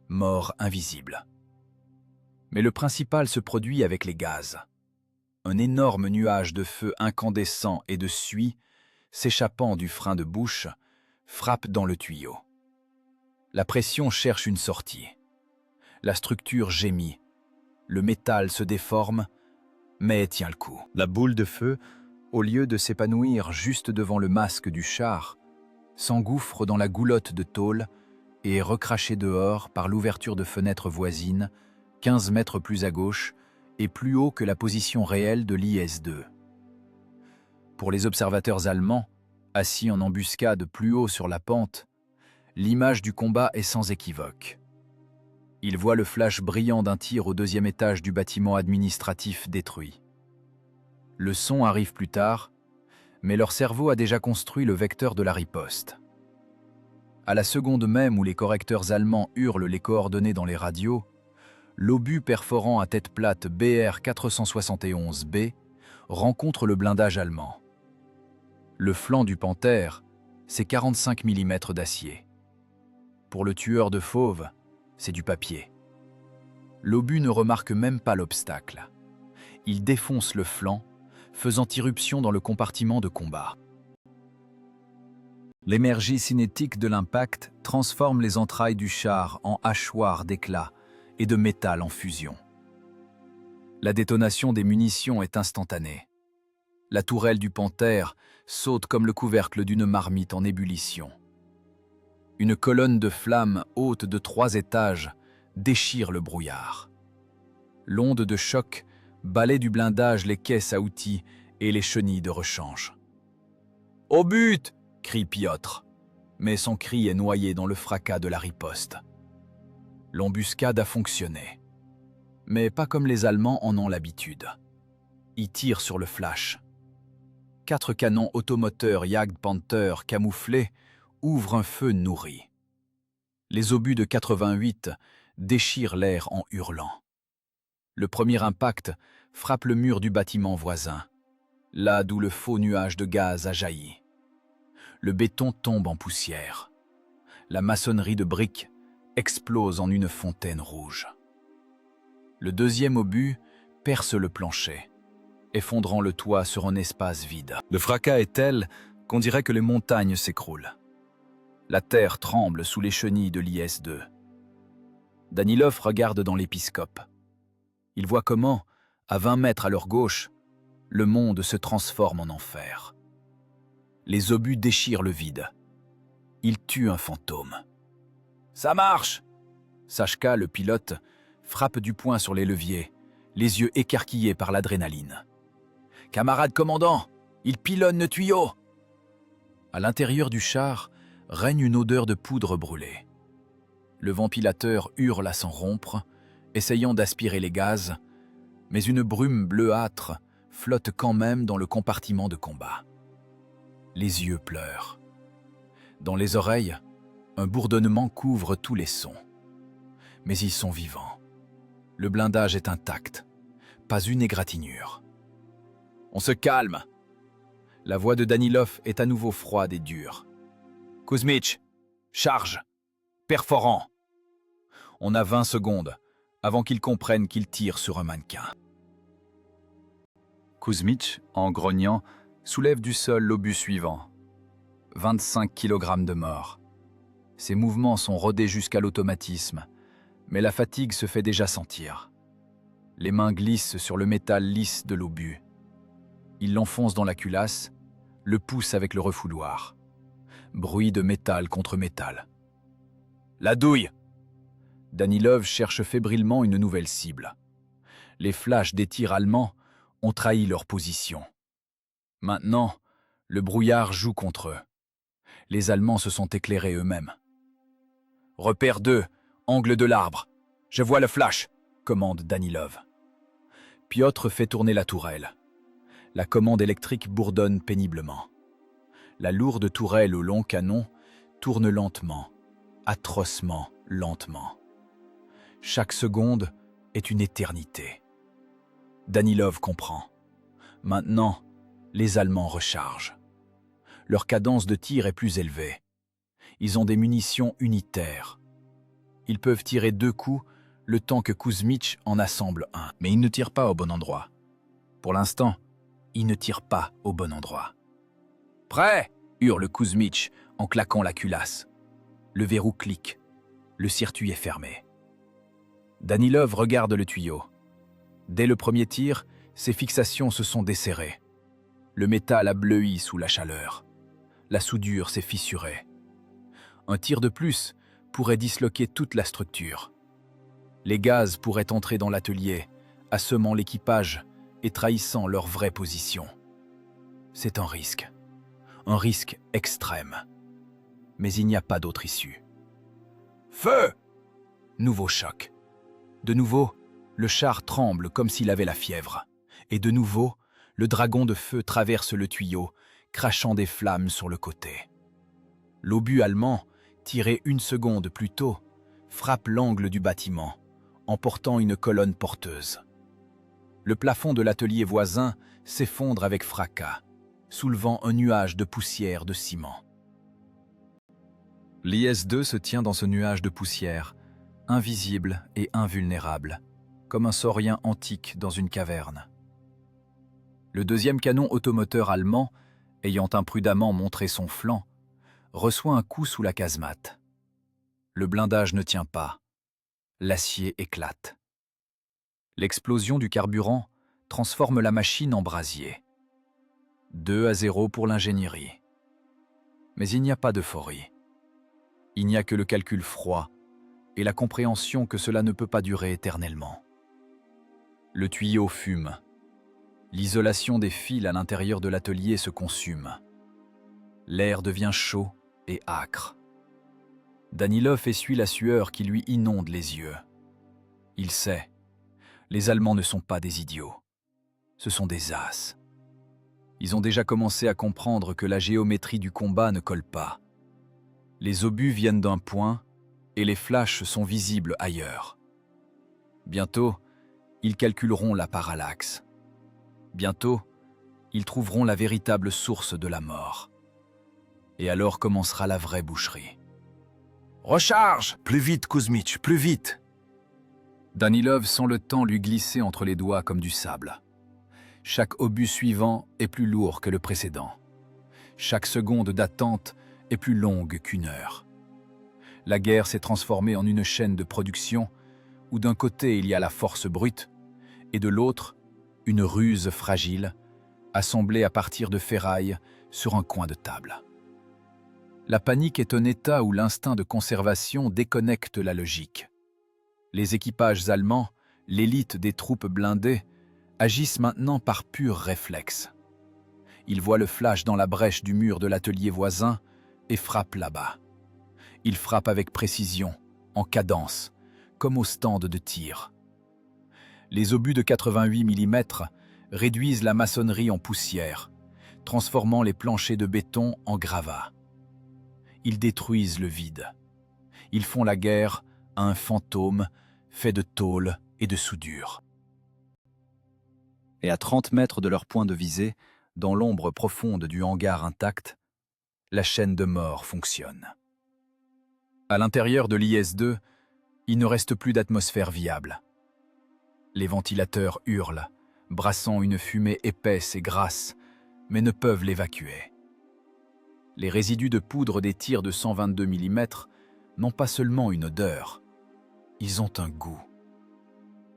mort invisible. Mais le principal se produit avec les gaz. Un énorme nuage de feu incandescent et de suie, s'échappant du frein de bouche, frappe dans le tuyau. La pression cherche une sortie. La structure gémit. Le métal se déforme, mais tient le coup. La boule de feu, au lieu de s'épanouir juste devant le masque du char, s'engouffre dans la goulotte de tôle et est recrachée dehors par l'ouverture de fenêtre voisine, 15 mètres plus à gauche et plus haut que la position réelle de l'IS-2. Pour les observateurs allemands, assis en embuscade plus haut sur la pente, l'image du combat est sans équivoque. Ils voient le flash brillant d'un tir au 2e étage du bâtiment administratif détruit. Le son arrive plus tard, mais leur cerveau a déjà construit le vecteur de la riposte. À la seconde même où les correcteurs allemands hurlent les coordonnées dans les radios, l'obus perforant à tête plate BR 471B rencontre le blindage allemand. Le flanc du Panthère, c'est 45 mm d'acier. Pour le tueur de fauves, c'est du papier. L'obus ne remarque même pas l'obstacle. Il défonce le flanc, faisant irruption dans le compartiment de combat. L'énergie cinétique de l'impact transforme les entrailles du char en hachoirs d'éclats et de métal en fusion. La détonation des munitions est instantanée. La tourelle du Panthère saute comme le couvercle d'une marmite en ébullition. Une colonne de flammes haute de 3 étages déchire le brouillard. L'onde de choc balaie du blindage les caisses à outils et les chenilles de rechange. « Au but !» crie Piotr, mais son cri est noyé dans le fracas de la riposte. L'embuscade a fonctionné, mais pas comme les Allemands en ont l'habitude. Ils tirent sur le flash. 4 canons automoteurs Jagdpanther camouflés ouvrent un feu nourri. Les obus de 88 déchirent l'air en hurlant. Le premier impact frappe le mur du bâtiment voisin, là d'où le faux nuage de gaz a jailli. Le béton tombe en poussière. La maçonnerie de briques explose en une fontaine rouge. Le deuxième obus perce le plancher, effondrant le toit sur un espace vide. Le fracas est tel qu'on dirait que les montagnes s'écroulent. La terre tremble sous les chenilles de l'IS-2. Danilov regarde dans l'épiscope. Ils voient comment, à 20 mètres à leur gauche, le monde se transforme en enfer. Les obus déchirent le vide. Ils tuent un fantôme. « Ça marche !» Sachka, le pilote, frappe du poing sur les leviers, les yeux écarquillés par l'adrénaline. « Camarade commandant, il pilonne le tuyau !» À l'intérieur du char règne une odeur de poudre brûlée. Le ventilateur hurle à s'en rompre, essayant d'aspirer les gaz, mais une brume bleuâtre flotte quand même dans le compartiment de combat. Les yeux pleurent. Dans les oreilles, un bourdonnement couvre tous les sons. Mais ils sont vivants. Le blindage est intact, pas une égratignure. On se calme. La voix de Danilov est à nouveau froide et dure. Kuzmich, charge, perforant. On a 20 secondes avant qu'il comprenne qu'il tire sur un mannequin. Kuzmich, en grognant, soulève du sol l'obus suivant. 25 kg de mort. Ses mouvements sont rodés jusqu'à l'automatisme, mais la fatigue se fait déjà sentir. Les mains glissent sur le métal lisse de l'obus. Il l'enfonce dans la culasse, le pousse avec le refouloir. Bruit de métal contre métal. La douille! Danilov cherche fébrilement une nouvelle cible. Les flashs des tirs allemands ont trahi leur position. Maintenant, le brouillard joue contre eux. Les Allemands se sont éclairés eux-mêmes. « Repère 2, angle de l'arbre. Je vois le flash !» commande Danilov. Piotr fait tourner la tourelle. La commande électrique bourdonne péniblement. La lourde tourelle au long canon tourne lentement, atrocement lentement. Chaque seconde est une éternité. Danilov comprend. Maintenant, les Allemands rechargent. Leur cadence de tir est plus élevée. Ils ont des munitions unitaires. Ils peuvent tirer 2 coups le temps que Kuzmich en assemble un. Mais ils ne tirent pas au bon endroit. Pour l'instant, ils ne tirent pas au bon endroit. « Prêt !» hurle Kuzmich en claquant la culasse. Le verrou clique. Le circuit est fermé. Danilov regarde le tuyau. Dès le premier tir, ses fixations se sont desserrées. Le métal a bleui sous la chaleur. La soudure s'est fissurée. Un tir de plus pourrait disloquer toute la structure. Les gaz pourraient entrer dans l'atelier, assommant l'équipage et trahissant leur vraie position. C'est un risque extrême. Mais il n'y a pas d'autre issue. Feu! Nouveau choc. De nouveau, le char tremble comme s'il avait la fièvre. Et de nouveau, le dragon de feu traverse le tuyau, crachant des flammes sur le côté. L'obus allemand, tiré 1 seconde plus tôt, frappe l'angle du bâtiment, emportant une colonne porteuse. Le plafond de l'atelier voisin s'effondre avec fracas, soulevant un nuage de poussière de ciment. L'IS-2 se tient dans ce nuage de poussière, invisible et invulnérable, comme un saurien antique dans une caverne. Le deuxième canon automoteur allemand, ayant imprudemment montré son flanc, reçoit un coup sous la casemate. Le blindage ne tient pas. L'acier éclate. L'explosion du carburant transforme la machine en brasier. 2-0 pour l'ingénierie. Mais il n'y a pas d'euphorie. Il n'y a que le calcul froid et la compréhension que cela ne peut pas durer éternellement. Le tuyau fume. L'isolation des fils à l'intérieur de l'atelier se consume. L'air devient chaud et âcre. Danilov essuie la sueur qui lui inonde les yeux. Il sait, les Allemands ne sont pas des idiots. Ce sont des as. Ils ont déjà commencé à comprendre que la géométrie du combat ne colle pas. Les obus viennent d'un point et les flashs sont visibles ailleurs. Bientôt, ils calculeront la parallaxe. Bientôt, ils trouveront la véritable source de la mort. Et alors commencera la vraie boucherie. Recharge! Plus vite, Kuzmich, plus vite! Danilov sent le temps lui glisser entre les doigts comme du sable. Chaque obus suivant est plus lourd que le précédent. Chaque seconde d'attente est plus longue qu'1 heure. La guerre s'est transformée en une chaîne de production où d'un côté il y a la force brute et de l'autre, une ruse fragile, assemblée à partir de ferraille sur un coin de table. La panique est un état où l'instinct de conservation déconnecte la logique. Les équipages allemands, l'élite des troupes blindées, agissent maintenant par pur réflexe. Ils voient le flash dans la brèche du mur de l'atelier voisin et frappent là-bas. Ils frappent avec précision, en cadence, comme au stand de tir. Les obus de 88 mm réduisent la maçonnerie en poussière, transformant les planchers de béton en gravats. Ils détruisent le vide. Ils font la guerre à un fantôme fait de tôle et de soudure. Et à 30 mètres de leur point de visée, dans l'ombre profonde du hangar intact, la chaîne de mort fonctionne. À l'intérieur de l'IS-2, il ne reste plus d'atmosphère viable. Les ventilateurs hurlent, brassant une fumée épaisse et grasse, mais ne peuvent l'évacuer. Les résidus de poudre des tirs de 122 mm n'ont pas seulement une odeur, ils ont un goût.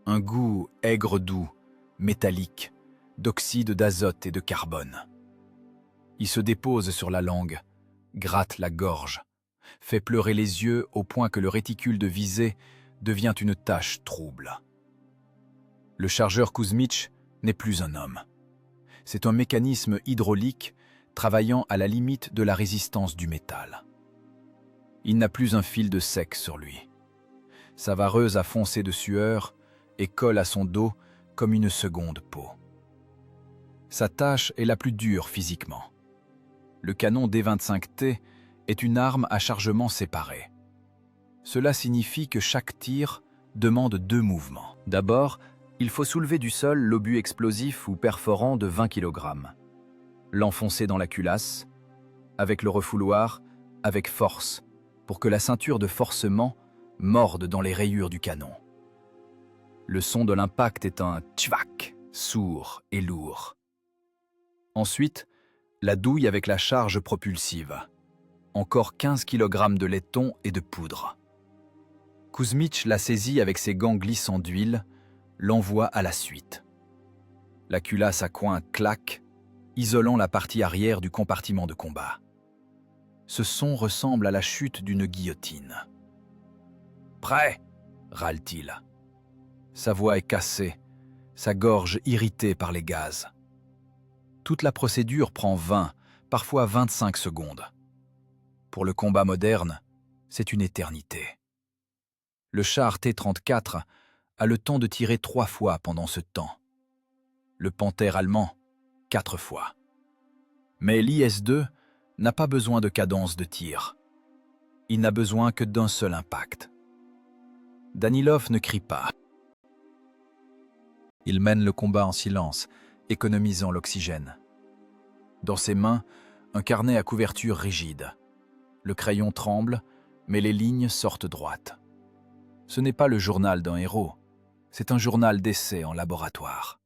Un goût aigre-doux, métallique, d'oxyde d'azote et de carbone. Il se dépose sur la langue, gratte la gorge, fait pleurer les yeux au point que le réticule de visée devient une tache trouble. Le chargeur Kuzmich n'est plus un homme. C'est un mécanisme hydraulique travaillant à la limite de la résistance du métal. Il n'a plus un fil de sec sur lui. Sa vareuse a foncé de sueur et colle à son dos comme une seconde peau. Sa tâche est la plus dure physiquement. Le canon D25T est une arme à chargement séparé. Cela signifie que chaque tir demande 2 mouvements. D'abord, il faut soulever du sol l'obus explosif ou perforant de 20 kg. L'enfoncer dans la culasse, avec le refouloir, avec force, pour que la ceinture de forcement morde dans les rayures du canon. Le son de l'impact est un tchvak, sourd et lourd. Ensuite, la douille avec la charge propulsive. Encore 15 kg de laiton et de poudre. Kuzmich la saisit avec ses gants glissants d'huile, l'envoie à la suite. La culasse à coin claque, isolant la partie arrière du compartiment de combat. Ce son ressemble à la chute d'une guillotine. « Prêt !» râle-t-il. Sa voix est cassée, sa gorge irritée par les gaz. Toute la procédure prend 20, parfois 25 secondes. Pour le combat moderne, c'est une éternité. Le char T-34 a le temps de tirer 3 fois pendant ce temps. Le Panther allemand, 4 fois. Mais l'IS-2 n'a pas besoin de cadence de tir. Il n'a besoin que d'un seul impact. Danilov ne crie pas. Il mène le combat en silence, économisant l'oxygène. Dans ses mains, un carnet à couverture rigide. Le crayon tremble, mais les lignes sortent droites. Ce n'est pas le journal d'un héros, c'est un journal d'essai en laboratoire.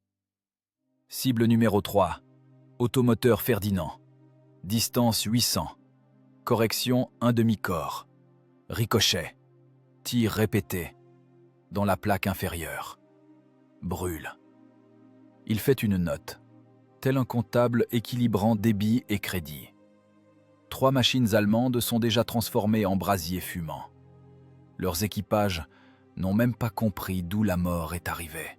Cible numéro 3, automoteur Ferdinand. Distance 800. Correction 1 demi-corps. Ricochet. Tir répété. Dans la plaque inférieure. Brûle. Il fait une note, tel un comptable équilibrant débit et crédit. 3 machines allemandes sont déjà transformées en brasiers fumants. Leurs équipages n'ont même pas compris d'où la mort est arrivée.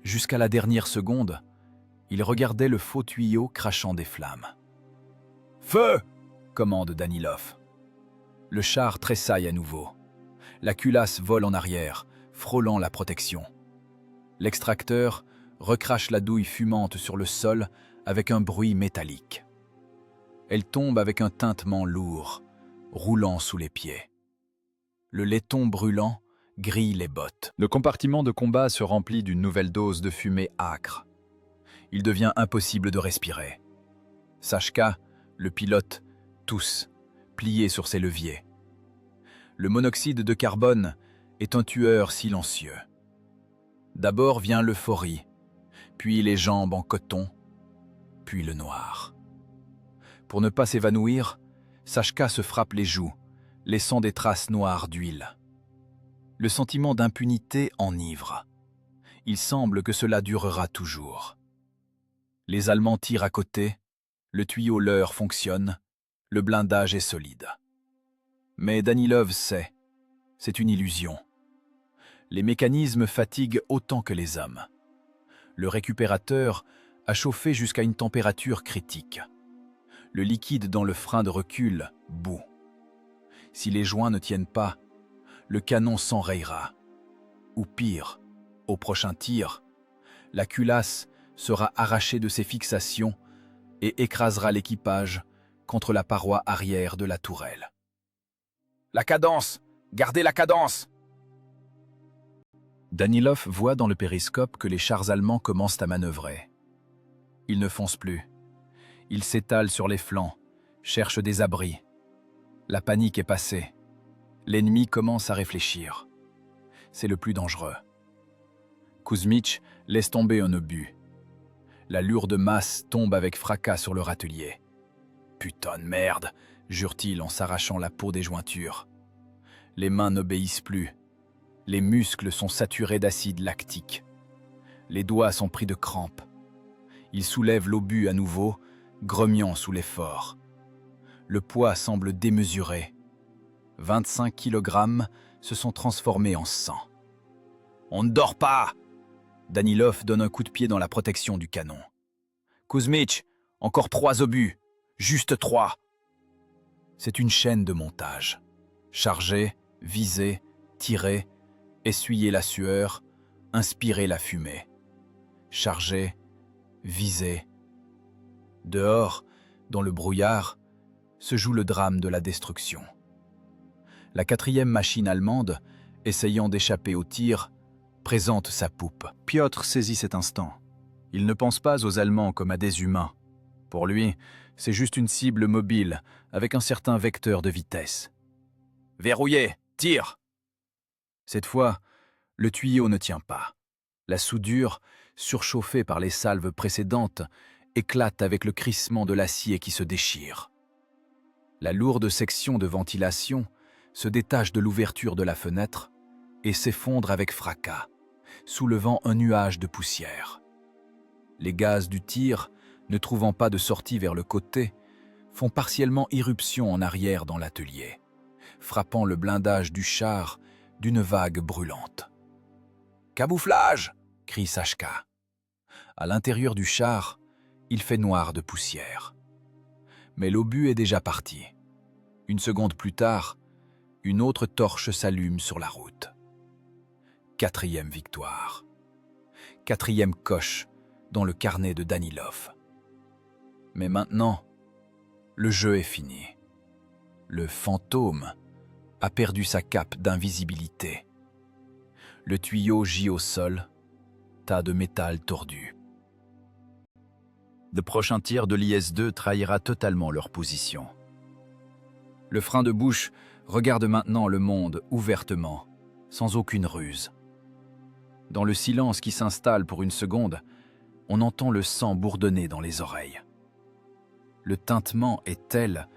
Jusqu'à la dernière seconde, ils regardaient le faux tuyau crachant des flammes. « Feu !» commande Danilov. Le char tressaille à nouveau. La culasse vole en arrière, frôlant la protection. L'extracteur recrache la douille fumante sur le sol avec un bruit métallique. Elle tombe avec un tintement lourd, roulant sous les pieds. Le laiton brûlant grille les bottes. Le compartiment de combat se remplit d'une nouvelle dose de fumée âcre. Il devient impossible de respirer. Sachka, le pilote, tousse, plié sur ses leviers. Le monoxyde de carbone est un tueur silencieux. D'abord vient l'euphorie, puis les jambes en coton, puis le noir. Pour ne pas s'évanouir, Sachka se frappe les joues, laissant des traces noires d'huile. Le sentiment d'impunité enivre. Il semble que cela durera toujours. Les Allemands tirent à côté, le tuyau leur fonctionne, le blindage est solide. Mais Danilov sait, c'est une illusion. Les mécanismes fatiguent autant que les hommes. Le récupérateur a chauffé jusqu'à une température critique. Le liquide dans le frein de recul bout. Si les joints ne tiennent pas, le canon s'enrayera. Ou pire, au prochain tir, la culasse sera arrachée de ses fixations et écrasera l'équipage contre la paroi arrière de la tourelle. La cadence! Gardez la cadence! Danilov voit dans le périscope que les chars allemands commencent à manœuvrer. Ils ne foncent plus. Ils s'étalent sur les flancs, cherchent des abris. La panique est passée. L'ennemi commence à réfléchir. C'est le plus dangereux. Kuzmich laisse tomber un obus. La lourde masse tombe avec fracas sur le râtelier. « Putain de merde !» jure-t-il en s'arrachant la peau des jointures. Les mains n'obéissent plus. Les muscles sont saturés d'acide lactique. Les doigts sont pris de crampes. Il soulève l'obus à nouveau, grognant sous l'effort. Le poids semble démesuré. 25 kg se sont transformés en 100. « On ne dort pas !» Danilov donne un coup de pied dans la protection du canon. « Kuzmich, encore 3 obus, juste 3 !» C'est une chaîne de montage. Charger, viser, tirer, essuyer la sueur, inspirer la fumée. Charger, viser. Dehors, dans le brouillard, se joue le drame de la destruction. La 4e machine allemande, essayant d'échapper au tir, présente sa poupe. Piotr saisit cet instant. Il ne pense pas aux Allemands comme à des humains. Pour lui, c'est juste une cible mobile, avec un certain vecteur de vitesse. Verrouillé, tire! Cette fois, le tuyau ne tient pas. La soudure, surchauffée par les salves précédentes, éclate avec le crissement de l'acier qui se déchire. La lourde section de ventilation se détache de l'ouverture de la fenêtre et s'effondre avec fracas, soulevant un nuage de poussière. Les gaz du tir, ne trouvant pas de sortie vers le côté, font partiellement irruption en arrière dans l'atelier, frappant le blindage du char d'une vague brûlante. « Camouflage !» crie Sachka. À l'intérieur du char, il fait noir de poussière. Mais l'obus est déjà parti. Une seconde plus tard, une autre torche s'allume sur la route. 4e victoire. 4e coche dans le carnet de Danilov. Mais maintenant, le jeu est fini. Le fantôme a perdu sa cape d'invisibilité. Le tuyau gît au sol, tas de métal tordu. Le prochain tir de l'IS-2 trahira totalement leur position. Le frein de bouche regarde maintenant le monde ouvertement, sans aucune ruse. Dans le silence qui s'installe pour une seconde, on entend le sang bourdonner dans les oreilles. Le tintement est tel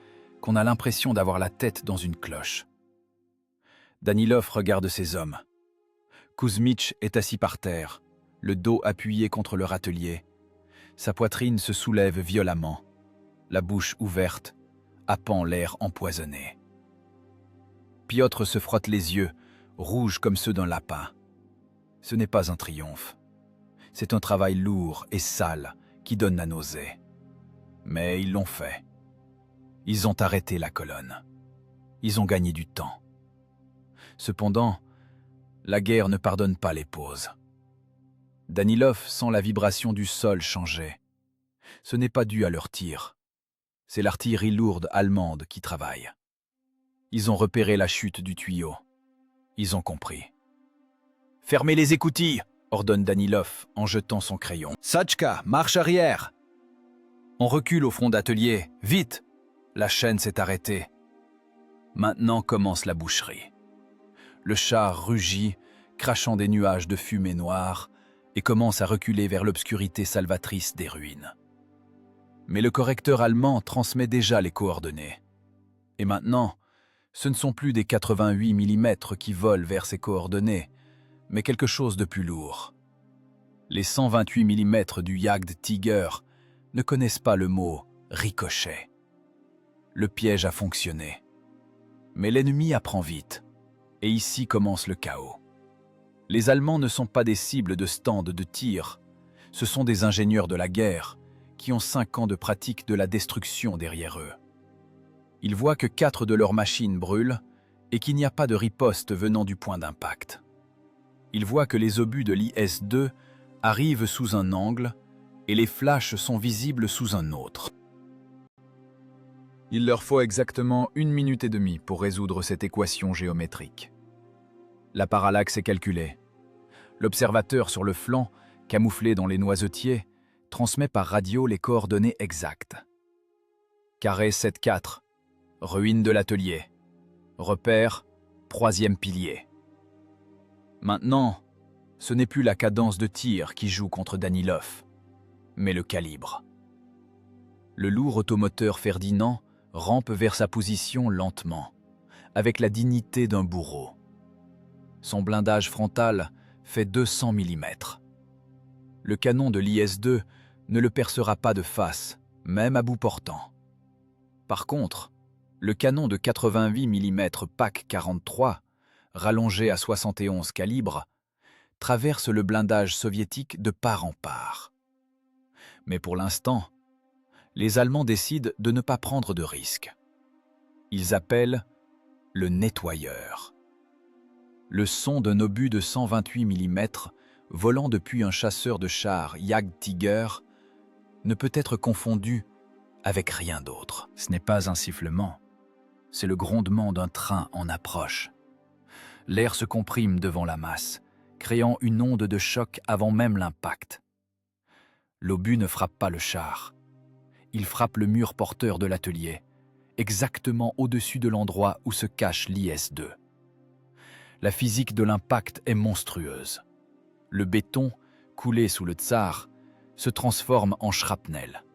qu'on a l'impression d'avoir la tête dans une cloche. Danilov regarde ses hommes. Kuzmich est assis par terre, le dos appuyé contre le râtelier. Sa poitrine se soulève violemment, la bouche ouverte, happant l'air empoisonné. Piotr se frotte les yeux, rouges comme ceux d'un lapin. Ce n'est pas un triomphe. C'est un travail lourd et sale qui donne la nausée. Mais ils l'ont fait. Ils ont arrêté la colonne. Ils ont gagné du temps. Cependant, la guerre ne pardonne pas les pauses. Danilov sent la vibration du sol changer. Ce n'est pas dû à leur tir. C'est l'artillerie lourde allemande qui travaille. Ils ont repéré la chute du tuyau. Ils ont compris. « Fermez les écoutilles !» ordonne Danilov en jetant son crayon. « Sachka, marche arrière !» On recule au front d'atelier. « Vite !» La chaîne s'est arrêtée. Maintenant commence la boucherie. Le char rugit, crachant des nuages de fumée noire, et commence à reculer vers l'obscurité salvatrice des ruines. Mais le correcteur allemand transmet déjà les coordonnées. Et maintenant, ce ne sont plus des 88 mm qui volent vers ces coordonnées, mais quelque chose de plus lourd. Les 128 mm du Jagd Tiger ne connaissent pas le mot « ricochet ». Le piège a fonctionné. Mais l'ennemi apprend vite, et ici commence le chaos. Les Allemands ne sont pas des cibles de stands de tir, ce sont des ingénieurs de la guerre qui ont 5 ans de pratique de la destruction derrière eux. Ils voient que 4 de leurs machines brûlent et qu'il n'y a pas de riposte venant du point d'impact. Ils voient que les obus de l'IS-2 arrivent sous un angle et les flashs sont visibles sous un autre. Il leur faut exactement 1 minute et demie pour résoudre cette équation géométrique. La parallaxe est calculée. L'observateur sur le flanc, camouflé dans les noisetiers, transmet par radio les coordonnées exactes. Carré 7-4, ruine de l'atelier. Repère, 3e pilier. Maintenant, ce n'est plus la cadence de tir qui joue contre Danilov, mais le calibre. Le lourd automoteur Ferdinand rampe vers sa position lentement, avec la dignité d'un bourreau. Son blindage frontal fait 200 mm. Le canon de l'IS-2 ne le percera pas de face, même à bout portant. Par contre, le canon de 88 mm PAC 43, rallongé à 71 calibres, traverse le blindage soviétique de part en part. Mais pour l'instant, les Allemands décident de ne pas prendre de risques. Ils appellent le nettoyeur. Le son d'un obus de 128 mm volant depuis un chasseur de chars Jagd Tiger ne peut être confondu avec rien d'autre. Ce n'est pas un sifflement, c'est le grondement d'un train en approche. L'air se comprime devant la masse, créant une onde de choc avant même l'impact. L'obus ne frappe pas le char. Il frappe le mur porteur de l'atelier, exactement au-dessus de l'endroit où se cache l'IS-2. La physique de l'impact est monstrueuse. Le béton, coulé sous le tsar, se transforme en shrapnel.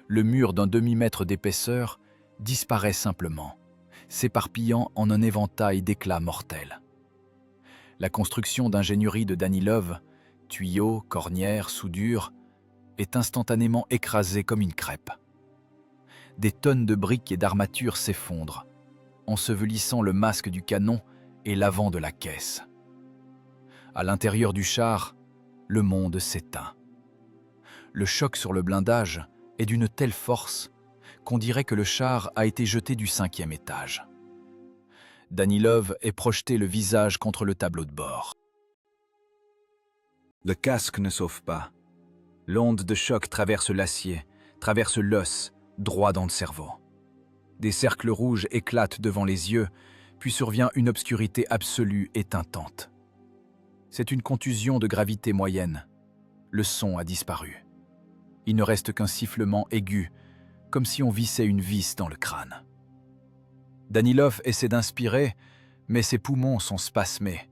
Le mur d'un demi-mètre d'épaisseur disparaît simplement, s'éparpillant en un éventail d'éclats mortels. La construction d'ingénierie de Danilov, tuyaux, cornières, soudures, est instantanément écrasée comme une crêpe. Des tonnes de briques et d'armatures s'effondrent, ensevelissant le masque du canon et l'avant de la caisse. À l'intérieur du char, le monde s'éteint. Le choc sur le blindage est d'une telle force qu'on dirait que le char a été jeté du 5e étage. Danilov est projeté le visage contre le tableau de bord. Le casque ne sauve pas. L'onde de choc traverse l'acier, traverse l'os, droit dans le cerveau. Des cercles rouges éclatent devant les yeux, puis survient une obscurité absolue et teintante. C'est une contusion de gravité moyenne. Le son a disparu. Il ne reste qu'un sifflement aigu, comme si on vissait une vis dans le crâne. Danilov essaie d'inspirer, mais ses poumons sont spasmés.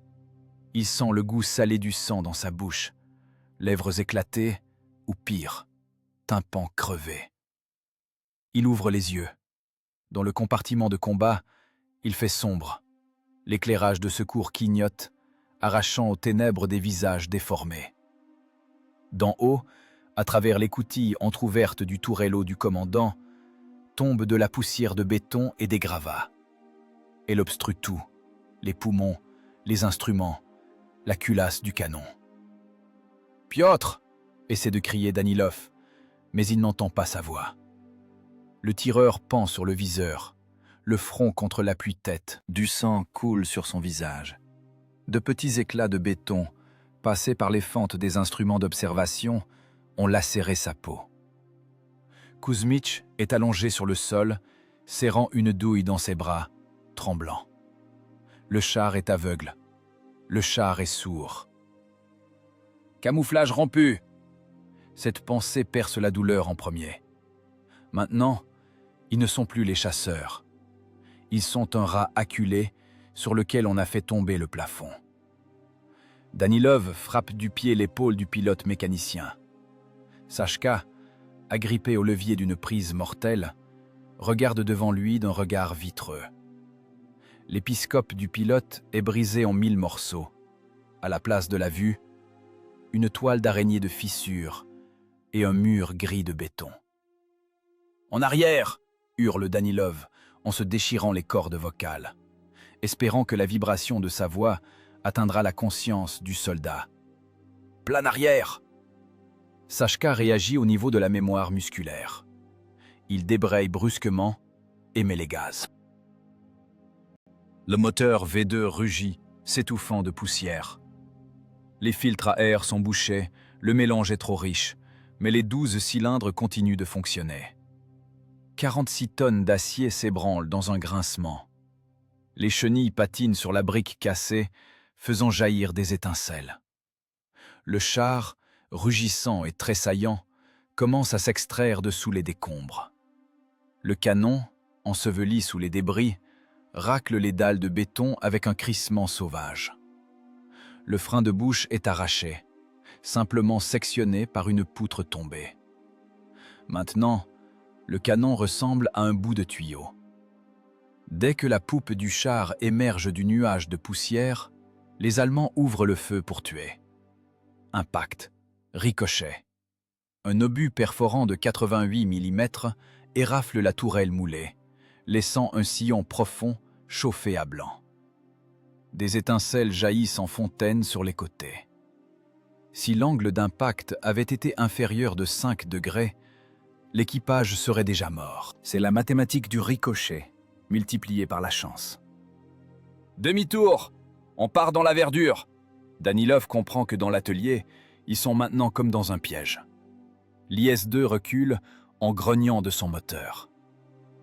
Il sent le goût salé du sang dans sa bouche, lèvres éclatées, ou pire, tympan crevé. Il ouvre les yeux. Dans le compartiment de combat, il fait sombre. L'éclairage de secours clignote, arrachant aux ténèbres des visages déformés. D'en haut, à travers l'écoutille entr'ouverte du tourello du commandant, tombe de la poussière de béton et des gravats. Elle obstrue tout, les poumons, les instruments, la culasse du canon. « Piotr !» essaie de crier Danilov, mais il n'entend pas sa voix. Le tireur pend sur le viseur, le front contre l'appui-tête. Du sang coule sur son visage. De petits éclats de béton, passés par les fentes des instruments d'observation, ont lacéré sa peau. Kuzmich est allongé sur le sol, serrant une douille dans ses bras, tremblant. Le char est aveugle. Le char est sourd. Camouflage rompu! Cette pensée perce la douleur en premier. Maintenant, ils ne sont plus les chasseurs. Ils sont un rat acculé sur lequel on a fait tomber le plafond. Danilov frappe du pied l'épaule du pilote mécanicien. Sachka, agrippé au levier d'une prise mortelle, regarde devant lui d'un regard vitreux. L'épiscope du pilote est brisé en 1000 morceaux. À la place de la vue, une toile d'araignée de fissures et un mur gris de béton. « En arrière !» hurle Danilov en se déchirant les cordes vocales, espérant que la vibration de sa voix atteindra la conscience du soldat. « Plan arrière !» Sachka réagit au niveau de la mémoire musculaire. Il débraye brusquement et met les gaz. Le moteur V2 rugit, s'étouffant de poussière. Les filtres à air sont bouchés, le mélange est trop riche, mais les 12 cylindres continuent de fonctionner. 46 tonnes d'acier s'ébranlent dans un grincement. Les chenilles patinent sur la brique cassée, faisant jaillir des étincelles. Le char, rugissant et tressaillant, commence à s'extraire de sous les décombres. Le canon, enseveli sous les débris, racle les dalles de béton avec un crissement sauvage. Le frein de bouche est arraché, simplement sectionné par une poutre tombée. Maintenant, le canon ressemble à un bout de tuyau. Dès que la poupe du char émerge du nuage de poussière, les Allemands ouvrent le feu pour tuer. Impact, ricochet. Un obus perforant de 88 mm érafle la tourelle moulée, laissant un sillon profond chauffé à blanc. Des étincelles jaillissent en fontaine sur les côtés. Si l'angle d'impact avait été inférieur de 5 degrés, l'équipage serait déjà mort. C'est la mathématique du ricochet, multipliée par la chance. Demi-tour! On part dans la verdure! Danilov comprend que dans l'atelier, ils sont maintenant comme dans un piège. L'IS-2 recule en grognant de son moteur.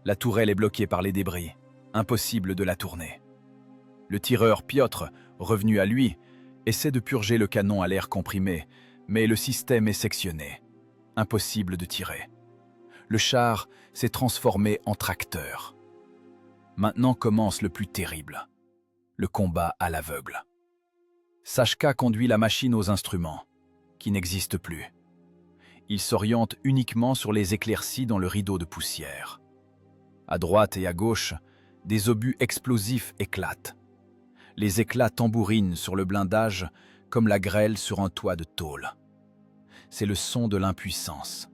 La tourelle est bloquée par les débris, impossible de la tourner. Le tireur Piotr, revenu à lui, essaie de purger le canon à l'air comprimé, mais le système est sectionné. Impossible de tirer. Le char s'est transformé en tracteur. Maintenant commence le plus terrible, le combat à l'aveugle. Sachka conduit la machine aux instruments, qui n'existent plus. Il s'oriente uniquement sur les éclaircies dans le rideau de poussière. À droite et à gauche, des obus explosifs éclatent. Les éclats tambourinent sur le blindage comme la grêle sur un toit de tôle. C'est le son de l'impuissance.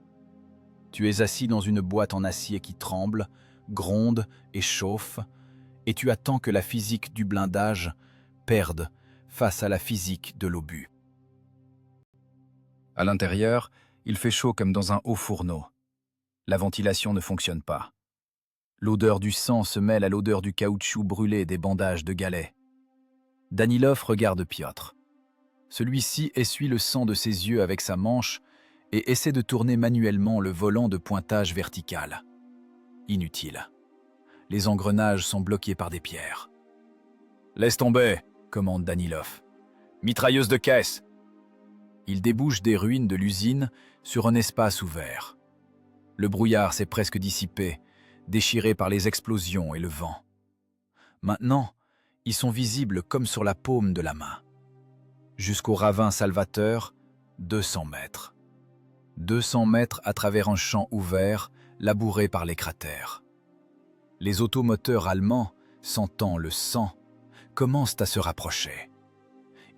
Tu es assis dans une boîte en acier qui tremble, gronde et chauffe, et tu attends que la physique du blindage perde face à la physique de l'obus. À l'intérieur, il fait chaud comme dans un haut fourneau. La ventilation ne fonctionne pas. L'odeur du sang se mêle à l'odeur du caoutchouc brûlé des bandages de galets. Danilov regarde Piotr. Celui-ci essuie le sang de ses yeux avec sa manche et essaie de tourner manuellement le volant de pointage vertical. Inutile. Les engrenages sont bloqués par des pierres. « Laisse tomber !» commande Danilov. « Mitrailleuse de caisse !» Il débouche des ruines de l'usine sur un espace ouvert. Le brouillard s'est presque dissipé, déchiré par les explosions et le vent. Maintenant, ils sont visibles comme sur la paume de la main. Jusqu'au ravin salvateur, 200 mètres. 200 mètres à travers un champ ouvert, labouré par les cratères. Les automoteurs allemands, sentant le sang, commencent à se rapprocher.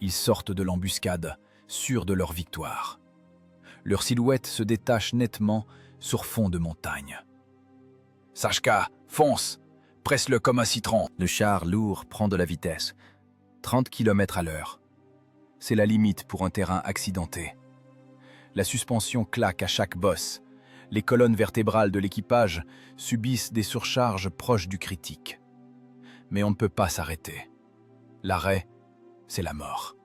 Ils sortent de l'embuscade, sûrs de leur victoire. Leur silhouette se détache nettement sur fond de montagne. « Sachka, fonce! Presse-le comme un citron !» Le char lourd prend de la vitesse. 30 km à l'heure. C'est la limite pour un terrain accidenté. La suspension claque à chaque bosse. Les colonnes vertébrales de l'équipage subissent des surcharges proches du critique. Mais on ne peut pas s'arrêter. L'arrêt, c'est la mort.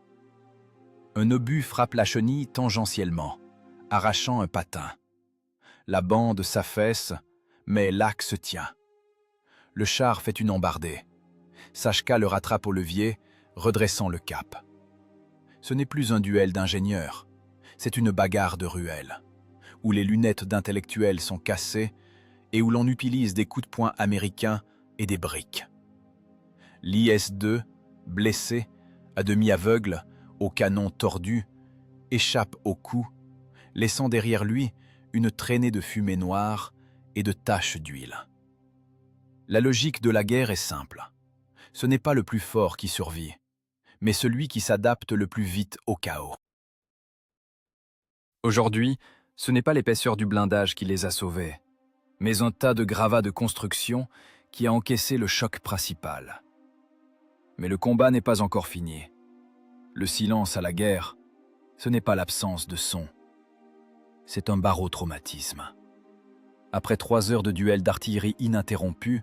Un obus frappe la chenille tangentiellement, arrachant un patin. La bande s'affaisse, mais l'axe tient. Le char fait une embardée. Sachka le rattrape au levier, redressant le cap. Ce n'est plus un duel d'ingénieurs, c'est une bagarre de ruelle, où les lunettes d'intellectuels sont cassées et où l'on utilise des coups de poing américains et des briques. L'IS-2, blessé, à demi aveugle, au canon tordu, échappe au coup, laissant derrière lui une traînée de fumée noire et de taches d'huile. La logique de la guerre est simple. Ce n'est pas le plus fort qui survit, mais celui qui s'adapte le plus vite au chaos. Aujourd'hui, ce n'est pas l'épaisseur du blindage qui les a sauvés, mais un tas de gravats de construction qui a encaissé le choc principal. Mais le combat n'est pas encore fini. Le silence à la guerre, ce n'est pas l'absence de son. C'est un barotraumatisme. Après 3 heures de duel d'artillerie ininterrompu,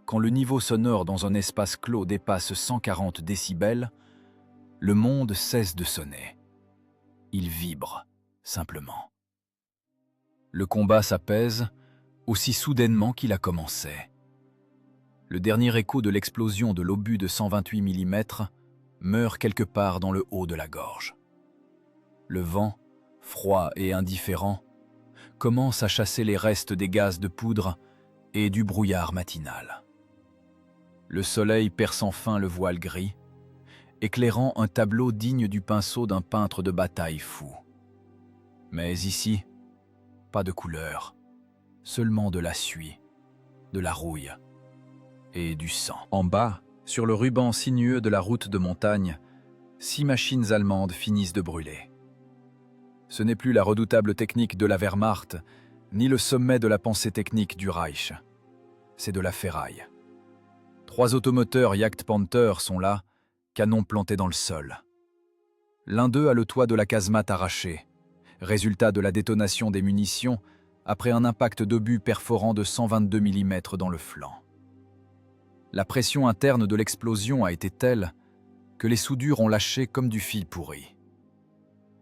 quand le niveau sonore dans un espace clos dépasse 140 décibels, le monde cesse de sonner. Il vibre, simplement. Le combat s'apaise aussi soudainement qu'il a commencé. Le dernier écho de l'explosion de l'obus de 128 mm meurt quelque part dans le haut de la gorge. Le vent, froid et indifférent, commence à chasser les restes des gaz de poudre et du brouillard matinal. Le soleil perce enfin le voile gris, éclairant un tableau digne du pinceau d'un peintre de bataille fou. Mais ici, pas de couleur, seulement de la suie, de la rouille et du sang. En bas, sur le ruban sinueux de la route de montagne, 6 machines allemandes finissent de brûler. Ce n'est plus la redoutable technique de la Wehrmacht, ni le sommet de la pensée technique du Reich. C'est de la ferraille. 3 automoteurs Jagdpanther sont là, canons plantés dans le sol. L'un d'eux a le toit de la casemate arraché, résultat de la détonation des munitions après un impact d'obus perforant de 122 mm dans le flanc. La pression interne de l'explosion a été telle que les soudures ont lâché comme du fil pourri.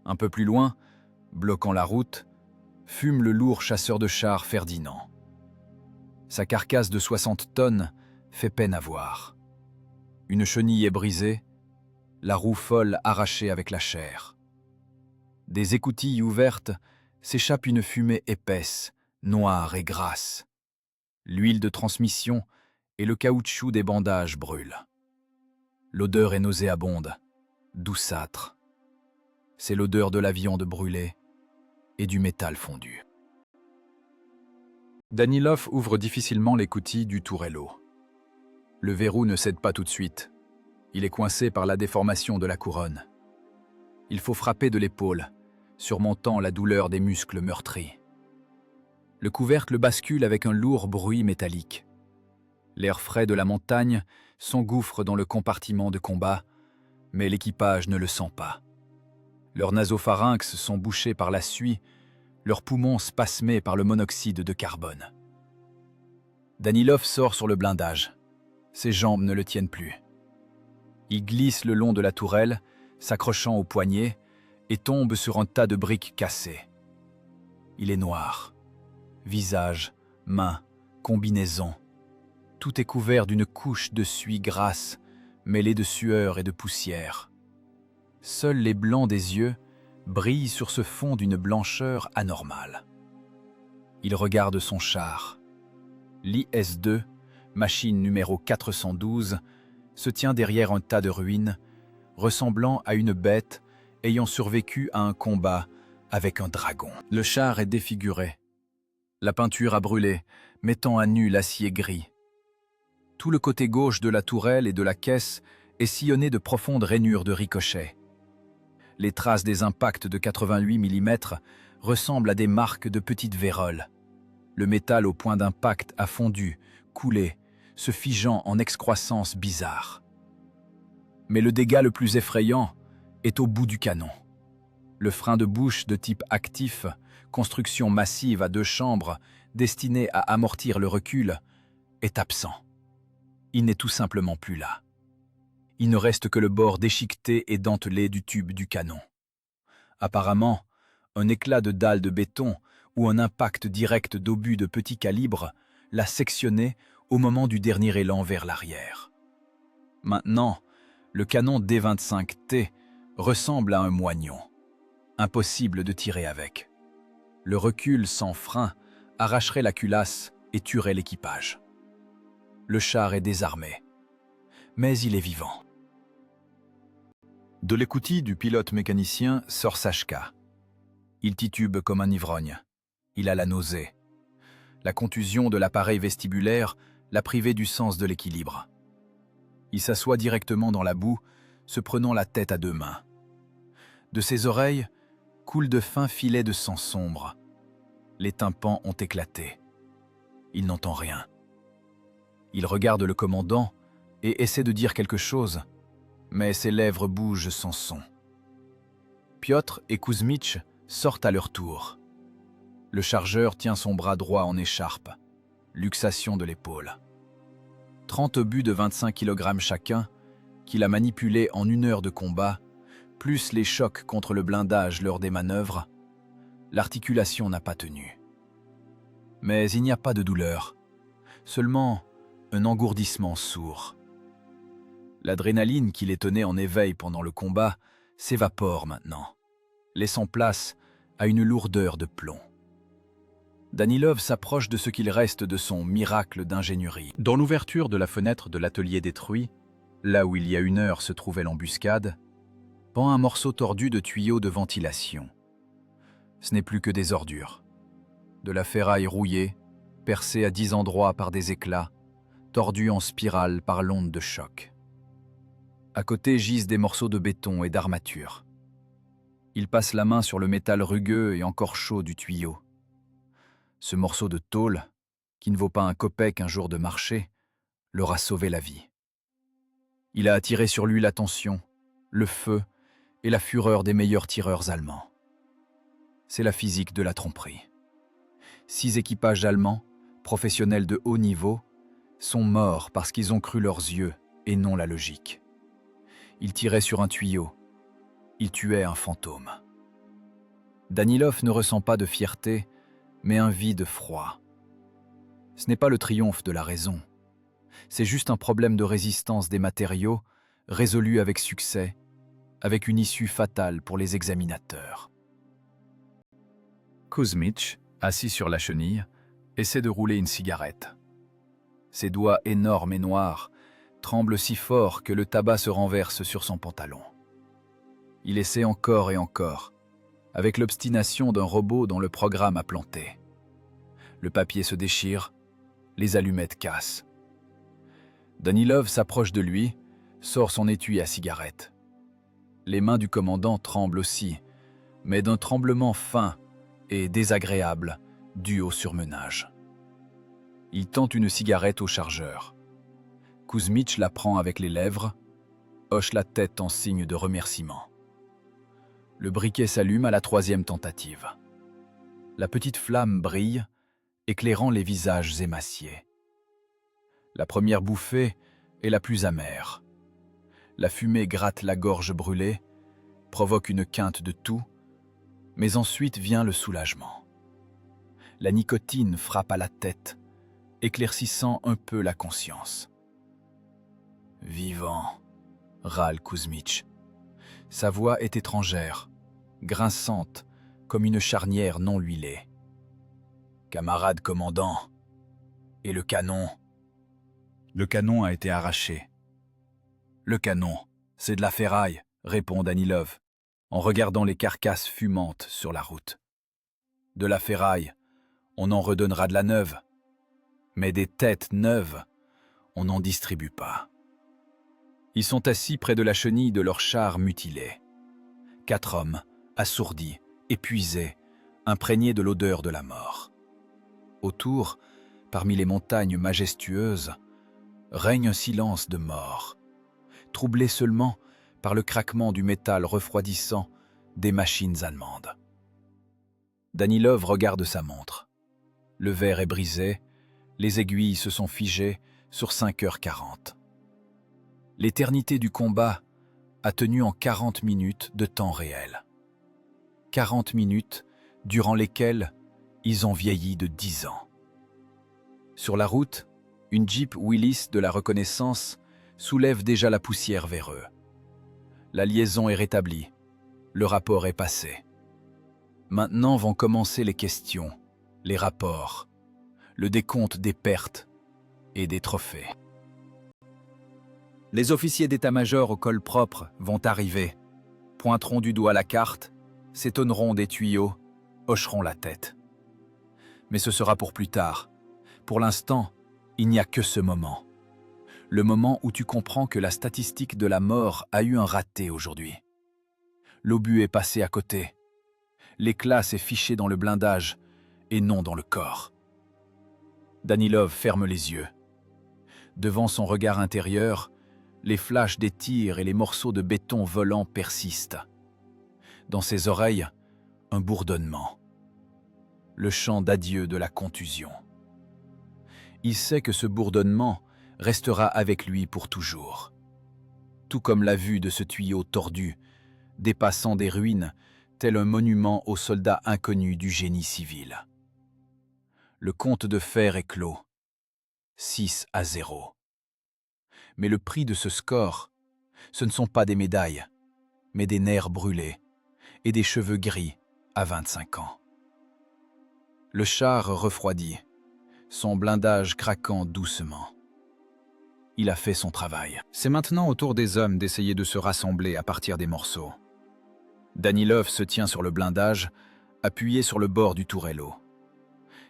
Un peu plus loin, bloquant la route, fume le lourd chasseur de chars Ferdinand. Sa carcasse de 60 tonnes fait peine à voir. Une chenille est brisée, la roue folle arrachée avec la chair. Des écoutilles ouvertes s'échappe une fumée épaisse, noire et grasse. L'huile de transmission et le caoutchouc des bandages brûlent. L'odeur est nauséabonde, douceâtre. C'est l'odeur de la viande brûlée et du métal fondu. Danilov ouvre difficilement l'écoutille du Tourello. Le verrou ne cède pas tout de suite. Il est coincé par la déformation de la couronne. Il faut frapper de l'épaule, surmontant la douleur des muscles meurtris. Le couvercle bascule avec un lourd bruit métallique. L'air frais de la montagne s'engouffre dans le compartiment de combat, mais l'équipage ne le sent pas. Leurs nasopharynx sont bouchés par la suie, leurs poumons spasmés par le monoxyde de carbone. Danilov sort sur le blindage. Ses jambes ne le tiennent plus. Il glisse le long de la tourelle, s'accrochant au poignet, et tombe sur un tas de briques cassées. Il est noir. Visage, mains, combinaison. Tout est couvert d'une couche de suie grasse, mêlée de sueur et de poussière. Seuls les blancs des yeux brillent sur ce fond d'une blancheur anormale. Il regarde son char. L'IS-2, machine numéro 412, se tient derrière un tas de ruines, ressemblant à une bête ayant survécu à un combat avec un dragon. Le char est défiguré. La peinture a brûlé, mettant à nu l'acier gris. Tout le côté gauche de la tourelle et de la caisse est sillonné de profondes rainures de ricochets. Les traces des impacts de 88 mm ressemblent à des marques de petites vérolles. Le métal au point d'impact a fondu, coulé, se figeant en excroissance bizarre. Mais le dégât le plus effrayant est au bout du canon. Le frein de bouche de type actif, construction massive à 2 chambres, destinée à amortir le recul, est absent. Il n'est tout simplement plus là. Il ne reste que le bord déchiqueté et dentelé du tube du canon. Apparemment, un éclat de dalle de béton ou un impact direct d'obus de petit calibre l'a sectionné au moment du dernier élan vers l'arrière. Maintenant, le canon D25T ressemble à un moignon. Impossible de tirer avec. Le recul sans frein arracherait la culasse et tuerait l'équipage. Le char est désarmé, mais il est vivant. De l'écoutille du pilote mécanicien sort Sachka. Il titube comme un ivrogne. Il a la nausée. La contusion de l'appareil vestibulaire l'a privé du sens de l'équilibre. Il s'assoit directement dans la boue, se prenant la tête à 2 mains. De ses oreilles coulent de fins filets de sang sombre. Les tympans ont éclaté. Il n'entend rien. Il regarde le commandant et essaie de dire quelque chose, mais ses lèvres bougent sans son. Piotr et Kuzmich sortent à leur tour. Le chargeur tient son bras droit en écharpe, luxation de l'épaule. 30 obus de 25 kg chacun, qu'il a manipulés en 1 heure de combat, plus les chocs contre le blindage lors des manœuvres, l'articulation n'a pas tenu. Mais il n'y a pas de douleur, seulement un engourdissement sourd. L'adrénaline qui les tenait en éveil pendant le combat s'évapore maintenant, laissant place à une lourdeur de plomb. Danilov s'approche de ce qu'il reste de son miracle d'ingénierie. Dans l'ouverture de la fenêtre de l'atelier détruit, là où il y a 1 heure se trouvait l'embuscade, pend un morceau tordu de tuyau de ventilation. Ce n'est plus que des ordures. De la ferraille rouillée, percée à 10 endroits par des éclats, tordue en spirale par l'onde de choc. À côté gisent des morceaux de béton et d'armature. Il passe la main sur le métal rugueux et encore chaud du tuyau. Ce morceau de tôle, qui ne vaut pas un kopek un jour de marché, leur a sauvé la vie. Il a attiré sur lui l'attention, le feu et la fureur des meilleurs tireurs allemands. C'est la physique de la tromperie. 6 équipages allemands, professionnels de haut niveau, sont morts parce qu'ils ont cru leurs yeux et non la logique. Ils tiraient sur un tuyau. Ils tuaient un fantôme. Danilov ne ressent pas de fierté, mais un vide froid. Ce n'est pas le triomphe de la raison. C'est juste un problème de résistance des matériaux résolu avec succès, avec une issue fatale pour les examinateurs. Kuzmich, assis sur la chenille, essaie de rouler une cigarette. Ses doigts énormes et noirs tremblent si fort que le tabac se renverse sur son pantalon. Il essaie encore et encore, avec l'obstination d'un robot dont le programme a planté. Le papier se déchire, les allumettes cassent. Danilov s'approche de lui, sort son étui à cigarette. Les mains du commandant tremblent aussi, mais d'un tremblement fin et désagréable dû au surmenage. Il tente une cigarette au chargeur. Kuzmich la prend avec les lèvres, hoche la tête en signe de remerciement. Le briquet s'allume à la 3e tentative. La petite flamme brille, éclairant les visages émaciés. La première bouffée est la plus amère. La fumée gratte la gorge brûlée, provoque une quinte de toux, mais ensuite vient le soulagement. La nicotine frappe à la tête, éclaircissant un peu la conscience. « Vivant », râle Kuzmich. Sa voix est étrangère, grinçante, comme une charnière non huilée. « Camarade commandant, et le canon ?» Le canon a été arraché. « Le canon, c'est de la ferraille », répond Danilov, en regardant les carcasses fumantes sur la route. « De la ferraille, on en redonnera de la neuve. Mais des têtes neuves, on n'en distribue pas. » Ils sont assis près de la chenille de leur char mutilé. 4 hommes, assourdis, épuisés, imprégnés de l'odeur de la mort. Autour, parmi les montagnes majestueuses, règne un silence de mort, troublé seulement par le craquement du métal refroidissant des machines allemandes. Danilov regarde sa montre. Le verre est brisé, les aiguilles se sont figées sur 5h40. L'éternité du combat a tenu en 40 minutes de temps réel. 40 minutes durant lesquelles ils ont vieilli de 10 ans. Sur la route, une Jeep Willys de la reconnaissance soulève déjà la poussière vers eux. La liaison est rétablie, le rapport est passé. Maintenant vont commencer les questions, les rapports, le décompte des pertes et des trophées. Les officiers d'état-major au col propre vont arriver, pointeront du doigt la carte, s'étonneront des tuyaux, hocheront la tête. Mais ce sera pour plus tard. Pour l'instant, il n'y a que ce moment. Le moment où tu comprends que la statistique de la mort a eu un raté aujourd'hui. L'obus est passé à côté. L'éclat s'est fiché dans le blindage et non dans le corps. Danilov ferme les yeux. Devant son regard intérieur, les flashs des tirs et les morceaux de béton volants persistent. Dans ses oreilles, un bourdonnement. Le chant d'adieu de la contusion. Il sait que ce bourdonnement restera avec lui pour toujours. Tout comme la vue de ce tuyau tordu, dépassant des ruines, tel un monument aux soldats inconnus du génie civil. Le conte de fer est clos. 6-0. Mais le prix de ce score, ce ne sont pas des médailles, mais des nerfs brûlés et des cheveux gris à 25 ans. Le char refroidit, son blindage craquant doucement. Il a fait son travail. C'est maintenant au tour des hommes d'essayer de se rassembler à partir des morceaux. Danilov se tient sur le blindage, appuyé sur le bord du tourello.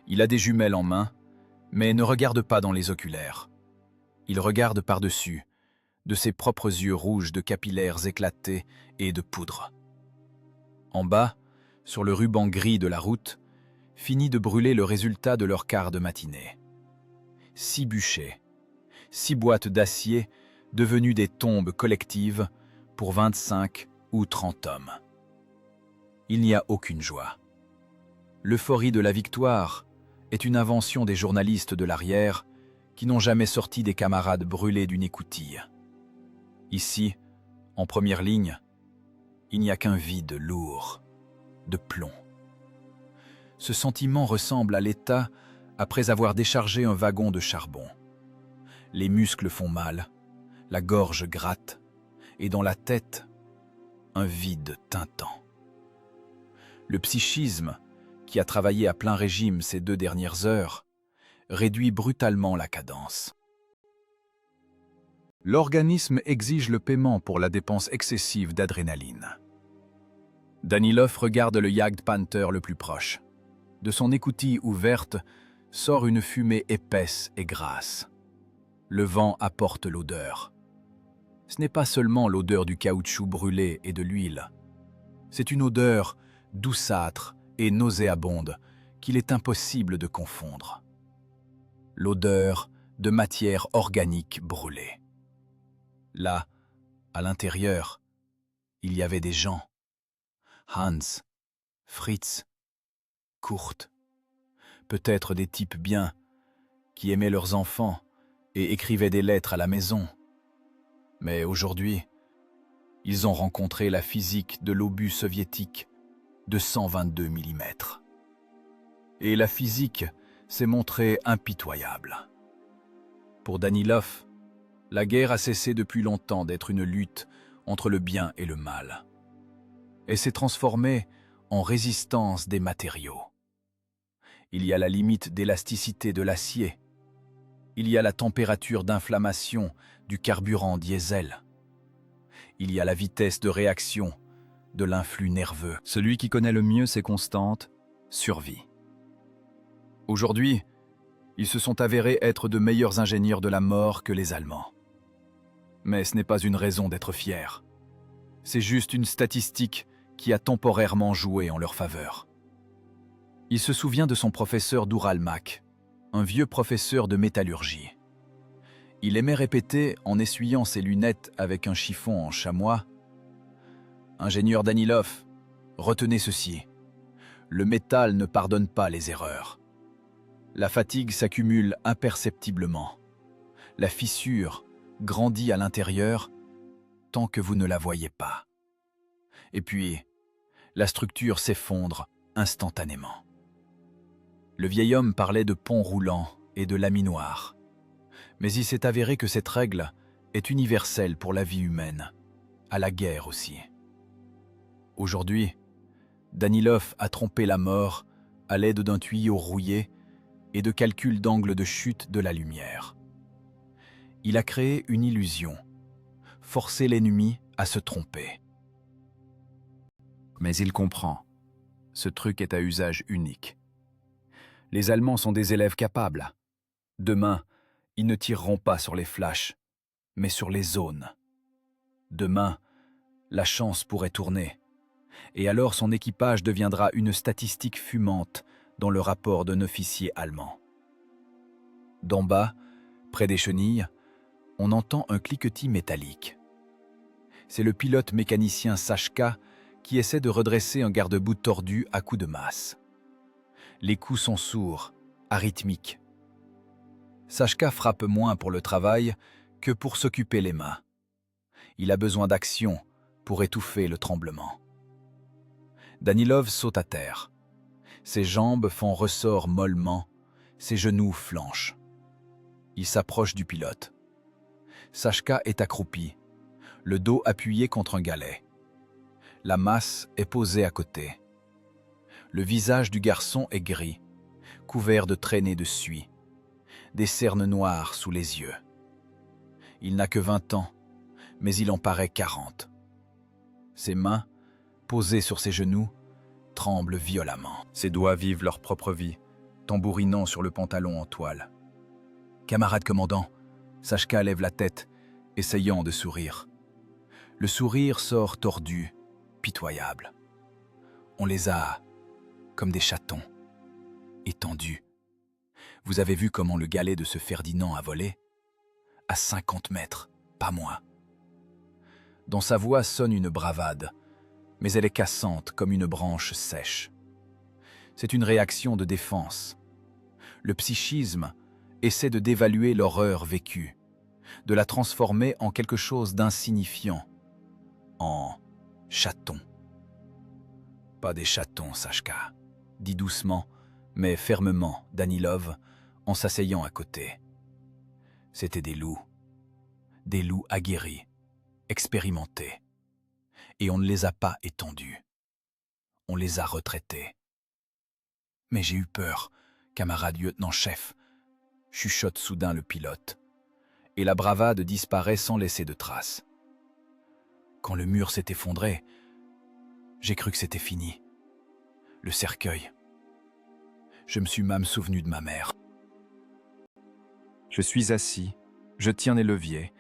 Il a des jumelles en main, mais ne regarde pas dans les oculaires. Il regarde par-dessus, de ses propres yeux rouges de capillaires éclatés et de poudre. En bas, sur le ruban gris de la route, finit de brûler le résultat de leur quart de matinée. 6 bûchers, 6 boîtes d'acier devenues des tombes collectives pour 25 ou 30 hommes. Il n'y a aucune joie. L'euphorie de la victoire est une invention des journalistes de l'arrière qui n'ont jamais sorti des camarades brûlés d'une écoutille. Ici, en première ligne, il n'y a qu'un vide lourd, de plomb. Ce sentiment ressemble à l'état après avoir déchargé un wagon de charbon. Les muscles font mal, la gorge gratte, et dans la tête, un vide tintant. Le psychisme, qui a travaillé à plein régime ces 2 dernières heures, réduit brutalement la cadence. L'organisme exige le paiement pour la dépense excessive d'adrénaline. Danilov regarde le Jagdpanther le plus proche. De son écoutille ouverte sort une fumée épaisse et grasse. Le vent apporte l'odeur. Ce n'est pas seulement l'odeur du caoutchouc brûlé et de l'huile. C'est une odeur douceâtre et nauséabonde qu'il est impossible de confondre. L'odeur de matière organique brûlée. Là, à l'intérieur, il y avait des gens. Hans, Fritz, Kurt, peut-être des types bien, qui aimaient leurs enfants et écrivaient des lettres à la maison. Mais aujourd'hui, ils ont rencontré la physique de l'obus soviétique de 122 mm. Et la physique s'est montrée impitoyable. Pour Danilov, la guerre a cessé depuis longtemps d'être une lutte entre le bien et le mal, et s'est transformée en résistance des matériaux. Il y a la limite d'élasticité de l'acier, il y a la température d'inflammation du carburant diesel, il y a la vitesse de réaction de l'influx nerveux. Celui qui connaît le mieux ces constantes survit. Aujourd'hui, ils se sont avérés être de meilleurs ingénieurs de la mort que les Allemands. Mais ce n'est pas une raison d'être fier. C'est juste une statistique qui a temporairement joué en leur faveur. Il se souvient de son professeur d'Uralmac, un vieux professeur de métallurgie. Il aimait répéter, en essuyant ses lunettes avec un chiffon en chamois, « Ingénieur Danilov, retenez ceci. Le métal ne pardonne pas les erreurs. La fatigue s'accumule imperceptiblement. La fissure grandit à l'intérieur tant que vous ne la voyez pas. Et puis, la structure s'effondre instantanément. » Le vieil homme parlait de ponts roulants et de laminoirs. Mais il s'est avéré que cette règle est universelle pour la vie humaine, à la guerre aussi. Aujourd'hui, Danilov a trompé la mort à l'aide d'un tuyau rouillé et de calculs d'angle de chute de la lumière. Il a créé une illusion, forcé l'ennemi à se tromper. Mais il comprend, ce truc est à usage unique. Les Allemands sont des élèves capables. Demain, ils ne tireront pas sur les flashs, mais sur les zones. Demain, la chance pourrait tourner, Et alors son équipage deviendra une statistique fumante dans le rapport d'un officier allemand. D'en bas, près des chenilles, on entend un cliquetis métallique. C'est le pilote mécanicien Sachka qui essaie de redresser un garde-boue tordu à coups de masse. Les coups sont sourds, arythmiques. Sachka frappe moins pour le travail que pour s'occuper les mains. Il a besoin d'action pour étouffer le tremblement. Danilov saute à terre. Ses jambes font ressort mollement, ses genoux flanchent. Il s'approche du pilote. Sachka est accroupi, le dos appuyé contre un galet. La masse est posée à côté. Le visage du garçon est gris, couvert de traînées de suie, des cernes noires sous les yeux. Il n'a que 20 ans, mais il en paraît 40. Ses mains, posées sur ses genoux, tremblent violemment. Ses doigts vivent leur propre vie, tambourinant sur le pantalon en toile. « Camarade commandant !» Sachka lève la tête, essayant de sourire. Le sourire sort tordu, pitoyable. On les a comme des chatons, étendus. Vous avez vu comment le galet de ce Ferdinand a volé? À 50 mètres, pas moins. Dans sa voix sonne une bravade, mais elle est cassante comme une branche sèche. C'est une réaction de défense. Le psychisme essaie de dévaluer l'horreur vécue, de la transformer en quelque chose d'insignifiant, en chaton. Pas des chatons, Sachka, dit doucement, mais fermement Danilov en s'asseyant à côté. C'étaient des loups aguerris, expérimentés. Et on ne les a pas étendus. On les a retraités. Mais j'ai eu peur, camarade lieutenant-chef, chuchote soudain le pilote. Et la bravade disparaît sans laisser de traces. Quand le mur s'est effondré, j'ai cru que c'était fini. Le cercueil. Je me suis même souvenu de ma mère. Je suis assis, je tiens les leviers,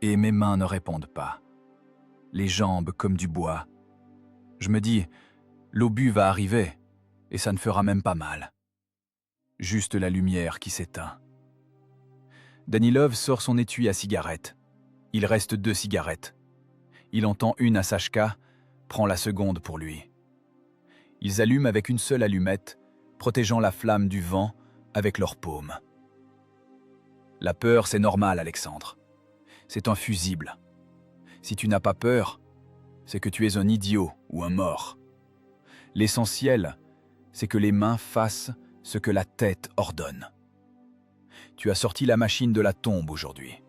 et mes mains ne répondent pas. Les jambes comme du bois. Je me dis, l'obus va arriver, et ça ne fera même pas mal. Juste la lumière qui s'éteint. Danilov sort son étui à cigarette. Il reste 2 cigarettes. Il en tend une à Sachka, prend la seconde pour lui. Ils allument avec une seule allumette, protégeant la flamme du vent avec leurs paumes. La peur, c'est normal, Alexandre. C'est un fusible. Si tu n'as pas peur, c'est que tu es un idiot ou un mort. L'essentiel, c'est que les mains fassent ce que la tête ordonne. Tu as sorti la machine de la tombe aujourd'hui.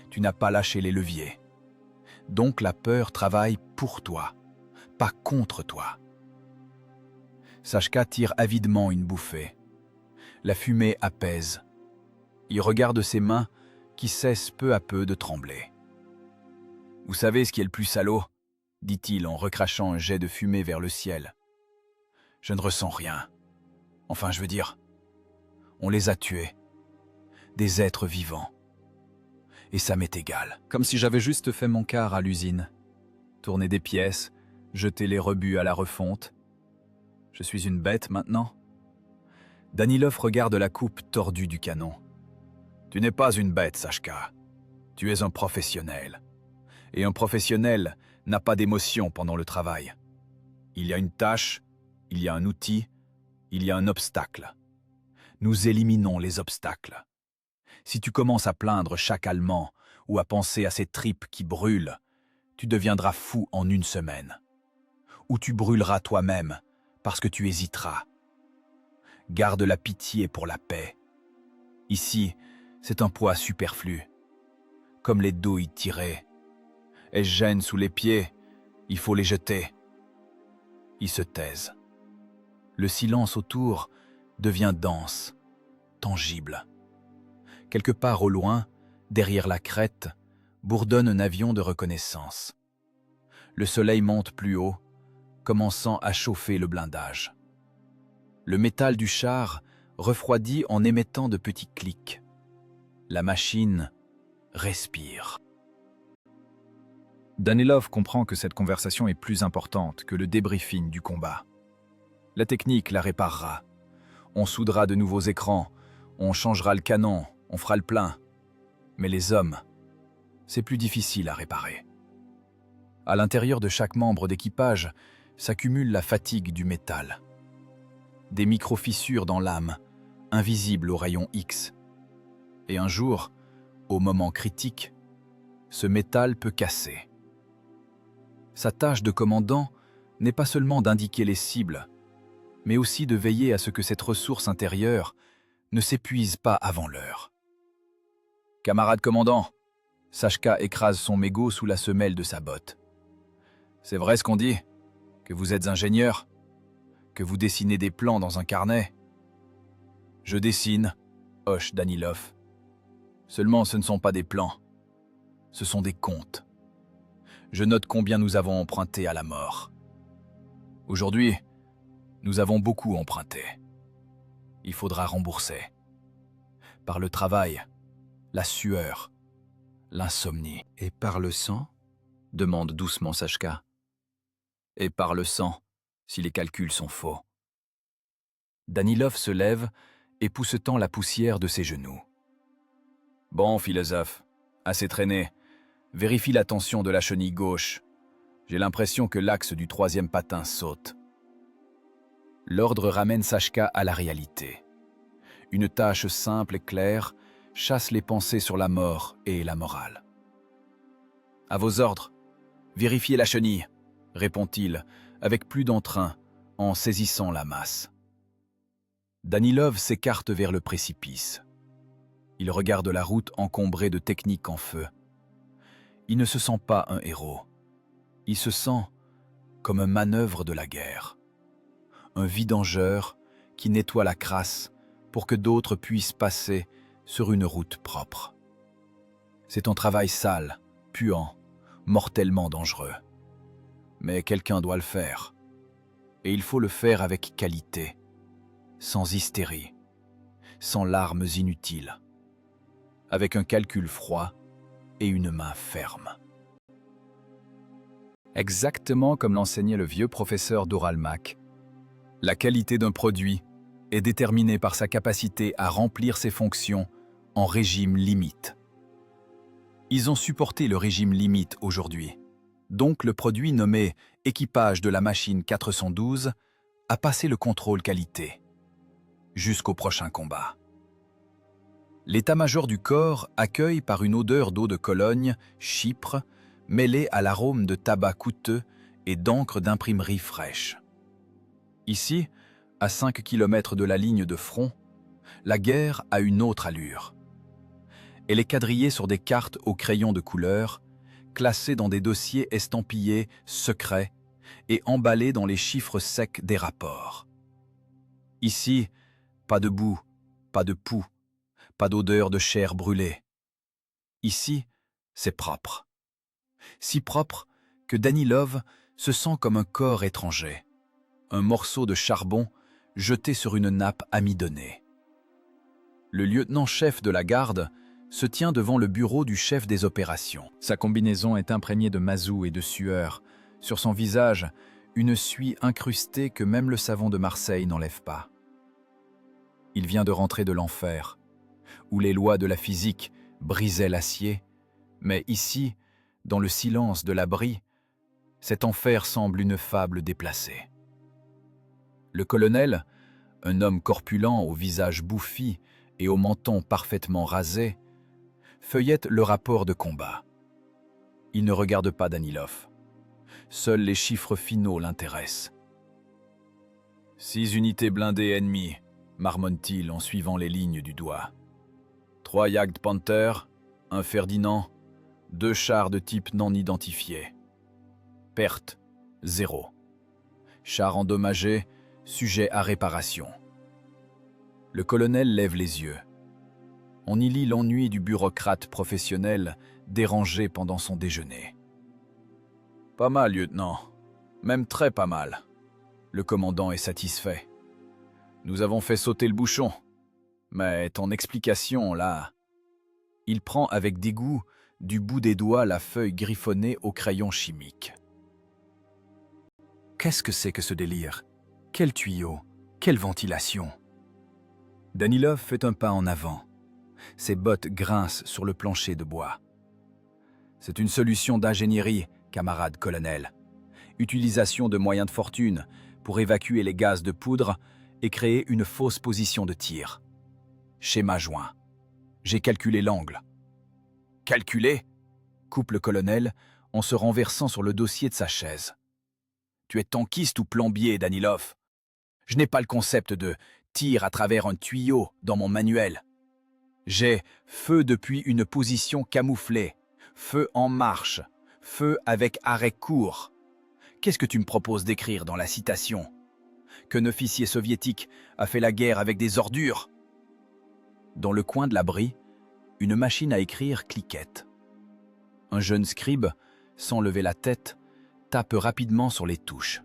Tu n'as pas lâché les leviers. Donc la peur travaille pour toi, pas contre toi. Sachka tire avidement une bouffée. La fumée apaise. Il regarde ses mains qui cessent peu à peu de trembler. « Vous savez ce qui est le plus salaud ?» dit-il en recrachant un jet de fumée vers le ciel. « Je ne ressens rien. Enfin, je veux dire, on les a tués. Des êtres vivants. Et ça m'est égal. Comme si j'avais juste fait mon quart à l'usine. Tourner des pièces, jeter les rebuts à la refonte. Je suis une bête maintenant. » Danilov regarde la coupe tordue du canon. « Tu n'es pas une bête, Sachka. Tu es un professionnel. Et un professionnel n'a pas d'émotion pendant le travail. Il y a une tâche, il y a un outil, il y a un obstacle. Nous éliminons les obstacles. Si tu commences à plaindre chaque Allemand ou à penser à ces tripes qui brûlent, tu deviendras fou en 1 semaine. Ou tu brûleras toi-même parce que tu hésiteras. Garde la pitié pour la paix. Ici, c'est un poids superflu. Comme les douilles tirées. Elles gênent sous les pieds, il faut les jeter. Ils se taisent. Le silence autour devient dense, tangible. Quelque part au loin, derrière la crête, bourdonne un avion de reconnaissance. Le soleil monte plus haut, commençant à chauffer le blindage. Le métal du char refroidit en émettant de petits clics. La machine respire. Danilov comprend que cette conversation est plus importante que le débriefing du combat. La technique la réparera. On soudera de nouveaux écrans, on changera le canon, on fera le plein. Mais les hommes, c'est plus difficile à réparer. À l'intérieur de chaque membre d'équipage s'accumule la fatigue du métal. Des micro-fissures dans l'âme, invisibles aux rayons X. Et un jour, au moment critique, ce métal peut casser. Sa tâche de commandant n'est pas seulement d'indiquer les cibles, mais aussi de veiller à ce que cette ressource intérieure ne s'épuise pas avant l'heure. « Camarade commandant !» Sachka écrase son mégot sous la semelle de sa botte. « C'est vrai ce qu'on dit? Que vous êtes ingénieur? Que vous dessinez des plans dans un carnet ?»« Je dessine, » hoche Danilov. « Seulement ce ne sont pas des plans, ce sont des comptes. Je note combien nous avons emprunté à la mort. Aujourd'hui, nous avons beaucoup emprunté. Il faudra rembourser. Par le travail, la sueur, l'insomnie. « Et par le sang ?» demande doucement Sachka. « Et par le sang, si les calculs sont faux. » Danilov se lève, époussetant la poussière de ses genoux. « Bon, philosophe, assez traîné. Vérifie la tension de la chenille gauche. J'ai l'impression que l'axe du troisième patin saute. » L'ordre ramène Sachka à la réalité. Une tâche simple et claire chasse les pensées sur la mort et la morale. « À vos ordres, vérifiez la chenille », répond-il, avec plus d'entrain, en saisissant la masse. Danilov s'écarte vers le précipice. Il regarde la route encombrée de techniques en feu. Il ne se sent pas un héros. Il se sent comme un manœuvre de la guerre. Un vidangeur qui nettoie la crasse pour que d'autres puissent passer sur une route propre. C'est un travail sale, puant, mortellement dangereux. Mais quelqu'un doit le faire. Et il faut le faire avec qualité, sans hystérie, sans larmes inutiles, avec un calcul froid et une main ferme. Exactement comme l'enseignait le vieux professeur d'Oralmac, la qualité d'un produit est déterminée par sa capacité à remplir ses fonctions en régime limite. Ils ont supporté le régime limite aujourd'hui. Donc le produit nommé « équipage de la machine 412 » a passé le contrôle qualité. Jusqu'au prochain combat. L'état-major du corps accueille par une odeur d'eau de Cologne, Chypre, mêlée à l'arôme de tabac coûteux et d'encre d'imprimerie fraîche. Ici, à 5 km de la ligne de front, la guerre a une autre allure. Elle est quadrillée sur des cartes au crayon de couleur, classées dans des dossiers estampillés « secrets » et emballés dans les chiffres secs des rapports. Ici, pas de boue, pas de poux, pas d'odeur de chair brûlée. Ici, c'est propre. Si propre que Danilov se sent comme un corps étranger, un morceau de charbon jeté sur une nappe amidonnée. Le lieutenant-chef de la garde se tient devant le bureau du chef des opérations. Sa combinaison est imprégnée de mazout et de sueur. Sur son visage, une suie incrustée que même le savon de Marseille n'enlève pas. Il vient de rentrer de l'enfer, où les lois de la physique brisaient l'acier, mais ici, dans le silence de l'abri, cet enfer semble une fable déplacée. Le colonel, un homme corpulent au visage bouffi et au menton parfaitement rasé, feuillette le rapport de combat. Il ne regarde pas Danilov. Seuls les chiffres finaux l'intéressent. « 6 unités blindées ennemies », marmonne-t-il en suivant les lignes du doigt. 3 Jagdpanther, 1 Ferdinand, 2 chars de type non identifié. Perte, 0. Chars endommagés, sujet à réparation. Le colonel lève les yeux. On y lit l'ennui du bureaucrate professionnel dérangé pendant son déjeuner. « Pas mal, lieutenant. Même très pas mal. » Le commandant est satisfait. « Nous avons fait sauter le bouchon. Mais ton explication, là... » Il prend avec dégoût du bout des doigts la feuille griffonnée au crayon chimique. Qu'est-ce que c'est que ce délire? Quel tuyau? Quelle ventilation? Danilov fait un pas en avant. Ses bottes grincent sur le plancher de bois. C'est une solution d'ingénierie, camarade colonel. Utilisation de moyens de fortune pour évacuer les gaz de poudre et créer une fausse position de tir. Schéma joint. J'ai calculé l'angle. Calculé? Coupe le colonel en se renversant sur le dossier de sa chaise. Tu es tankiste ou plombier, Danilov? Je n'ai pas le concept de tir à travers un tuyau dans mon manuel. J'ai feu depuis une position camouflée, feu en marche, feu avec arrêt court. Qu'est-ce que tu me proposes d'écrire dans la citation? Qu'un officier soviétique a fait la guerre avec des ordures? Dans le coin de l'abri, une machine à écrire cliquette. Un jeune scribe, sans lever la tête, tape rapidement sur les touches.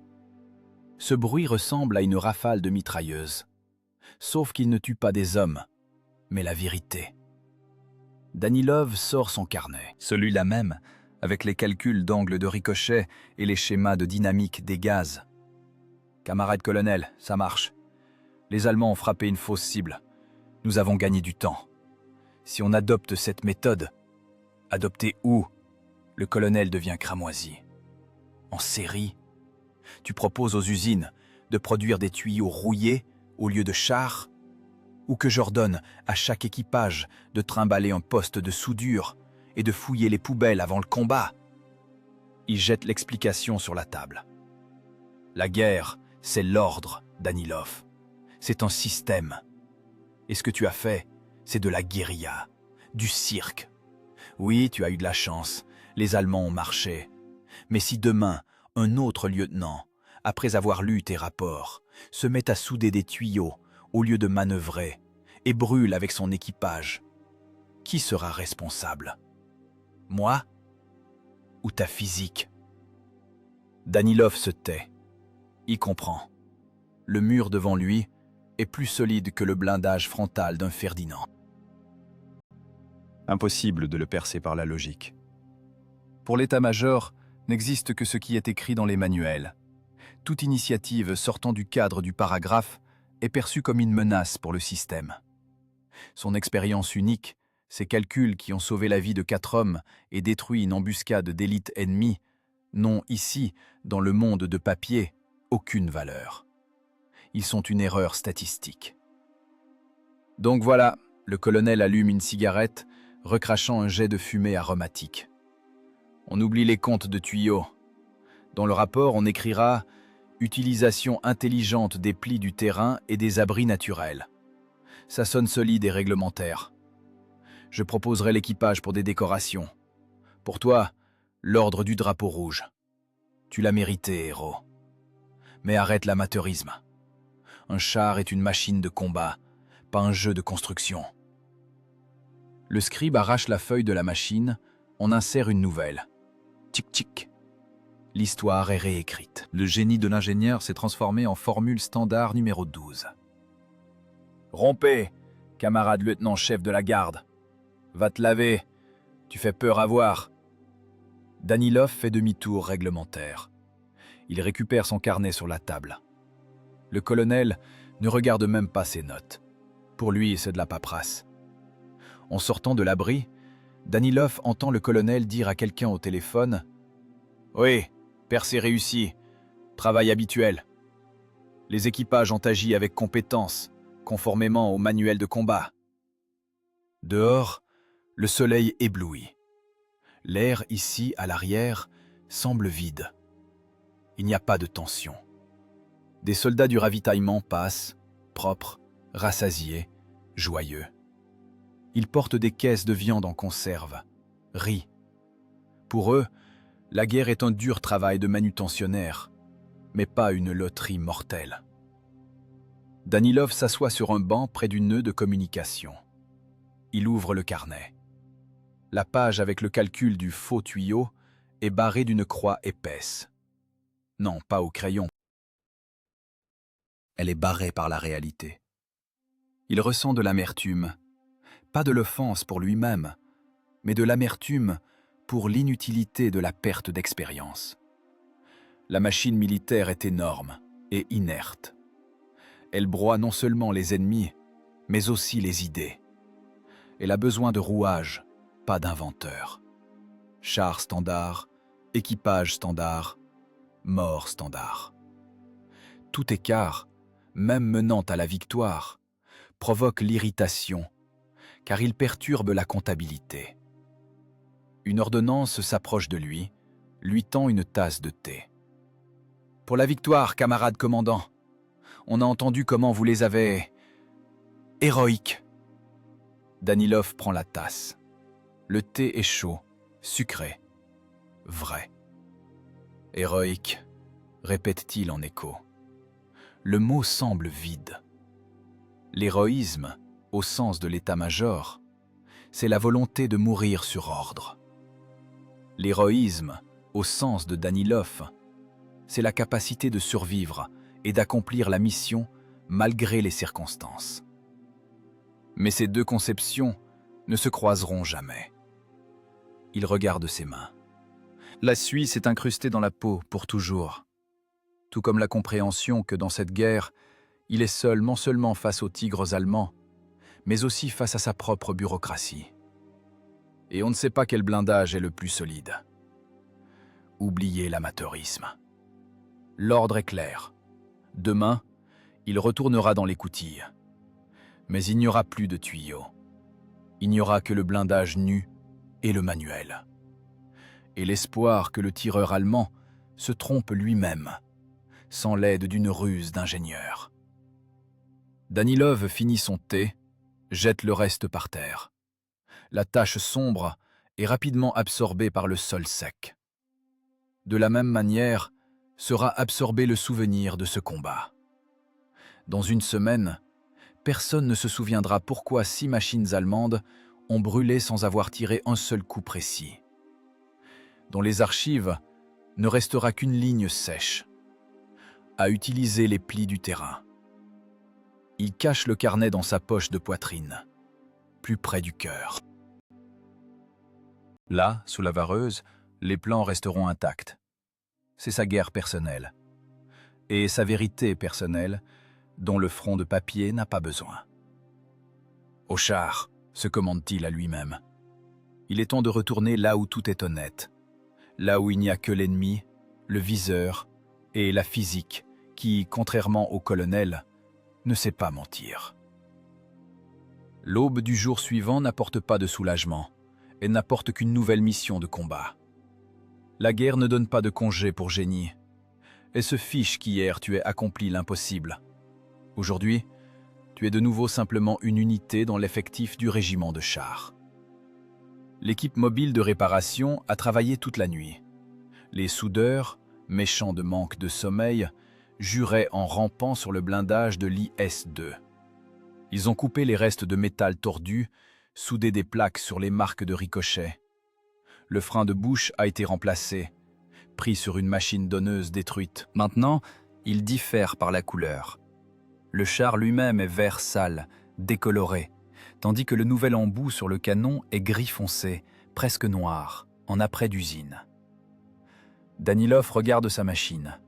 Ce bruit ressemble à une rafale de mitrailleuse. Sauf qu'il ne tue pas des hommes, mais la vérité. Danilov sort son carnet, celui-là même, avec les calculs d'angle de ricochet et les schémas de dynamique des gaz. Camarade colonel, ça marche. Les Allemands ont frappé une fausse cible. Nous avons gagné du temps. Si on adopte cette méthode, adopter où? Le colonel devient cramoisi. En série, tu proposes aux usines de produire des tuyaux rouillés au lieu de chars, ou que j'ordonne à chaque équipage de trimballer un poste de soudure et de fouiller les poubelles avant le combat. Il jette l'explication sur la table. La guerre, c'est l'ordre, Danilov. C'est un système. Et ce que tu as fait, c'est de la guérilla, du cirque. Oui, tu as eu de la chance, les Allemands ont marché. Mais si demain, un autre lieutenant, après avoir lu tes rapports, se met à souder des tuyaux au lieu de manœuvrer et brûle avec son équipage, qui sera responsable? Moi ou ta physique? Danilov se tait. Il comprend. Le mur devant lui est plus solide que le blindage frontal d'un Ferdinand. Impossible de le percer par la logique. Pour l'état-major, n'existe que ce qui est écrit dans les manuels. Toute initiative sortant du cadre du paragraphe est perçue comme une menace pour le système. Son expérience unique, ses calculs qui ont sauvé la vie de 4 hommes et détruit une embuscade d'élite ennemie, n'ont ici, dans le monde de papier, aucune valeur. Ils sont une erreur statistique. Donc voilà, le colonel allume une cigarette, recrachant un jet de fumée aromatique. On oublie les comptes de tuyaux. Dans le rapport, on écrira « Utilisation intelligente des plis du terrain et des abris naturels ». Ça sonne solide et réglementaire. Je proposerai l'équipage pour des décorations. Pour toi, l'ordre du drapeau rouge. Tu l'as mérité, héros. Mais arrête l'amateurisme. Un char est une machine de combat, pas un jeu de construction. Le scribe arrache la feuille de la machine, on insère une nouvelle. Tic-tic. L'histoire est réécrite. Le génie de l'ingénieur s'est transformé en formule standard numéro 12. Rompez, camarade lieutenant-chef de la garde. Va te laver, tu fais peur à voir. Danilov fait demi-tour réglementaire. Il récupère son carnet sur la table. Le colonel ne regarde même pas ses notes. Pour lui, c'est de la paperasse. En sortant de l'abri, Danilov entend le colonel dire à quelqu'un au téléphone « Oui, percée réussie, travail habituel. Les équipages ont agi avec compétence, conformément au manuel de combat. » Dehors, le soleil éblouit. L'air ici, à l'arrière, semble vide. Il n'y a pas de tension. Des soldats du ravitaillement passent, propres, rassasiés, joyeux. Ils portent des caisses de viande en conserve, rient. Pour eux, la guerre est un dur travail de manutentionnaire, mais pas une loterie mortelle. Danilov s'assoit sur un banc près du nœud de communication. Il ouvre le carnet. La page avec le calcul du faux tuyau est barrée d'une croix épaisse. Non, pas au crayon. Elle est barrée par la réalité. Il ressent de l'amertume, pas de l'offense pour lui-même, mais de l'amertume pour l'inutilité de la perte d'expérience. La machine militaire est énorme et inerte. Elle broie non seulement les ennemis, mais aussi les idées. Elle a besoin de rouages, pas d'inventeurs. Chars standards, équipage standard, mort standard. Tout écart, même menant à la victoire, provoque l'irritation, car il perturbe la comptabilité. Une ordonnance s'approche de lui tend une tasse de thé. « Pour la victoire, camarade commandant, on a entendu comment vous les avez... héroïques. » Danilov prend la tasse. Le thé est chaud, sucré, vrai. « Héroïque », répète-t-il en écho. Le mot semble vide. L'héroïsme, au sens de l'état-major, c'est la volonté de mourir sur ordre. L'héroïsme, au sens de Danilov, c'est la capacité de survivre et d'accomplir la mission malgré les circonstances. Mais ces deux conceptions ne se croiseront jamais. Il regarde ses mains. La suie s'est incrustée dans la peau pour toujours. Tout comme la compréhension que dans cette guerre, il est seul non seulement face aux tigres allemands, mais aussi face à sa propre bureaucratie. Et on ne sait pas quel blindage est le plus solide. Oubliez l'amateurisme. L'ordre est clair. Demain, il retournera dans l'écoutille. Mais il n'y aura plus de tuyaux. Il n'y aura que le blindage nu et le manuel. Et l'espoir que le tireur allemand se trompe lui-même, sans l'aide d'une ruse d'ingénieur. Danilov finit son thé, jette le reste par terre. La tache sombre est rapidement absorbée par le sol sec. De la même manière, sera absorbé le souvenir de ce combat. Dans une semaine, personne ne se souviendra pourquoi 6 machines allemandes ont brûlé sans avoir tiré un seul coup précis. Dans les archives, ne restera qu'une ligne sèche. À utiliser les plis du terrain. Il cache le carnet dans sa poche de poitrine, plus près du cœur. Là, sous la vareuse, les plans resteront intacts. C'est sa guerre personnelle. Et sa vérité personnelle, dont le front de papier n'a pas besoin. Au char, se commande-t-il à lui-même. Il est temps de retourner là où tout est honnête. Là où il n'y a que l'ennemi, le viseur et la physique qui, contrairement au colonel, ne sait pas mentir. L'aube du jour suivant n'apporte pas de soulagement et n'apporte qu'une nouvelle mission de combat. La guerre ne donne pas de congé pour génie et se fiche qu'hier tu aies accompli l'impossible. Aujourd'hui, tu es de nouveau simplement une unité dans l'effectif du régiment de chars. L'équipe mobile de réparation a travaillé toute la nuit. Les soudeurs, méchants de manque de sommeil, juraient en rampant sur le blindage de l'IS-2. Ils ont coupé les restes de métal tordu, soudé des plaques sur les marques de ricochet. Le frein de bouche a été remplacé, pris sur une machine donneuse détruite. Maintenant, il diffère par la couleur. Le char lui-même est vert sale, décoloré, tandis que le nouvel embout sur le canon est gris foncé, presque noir, en après d'usine. Danilov regarde sa machine.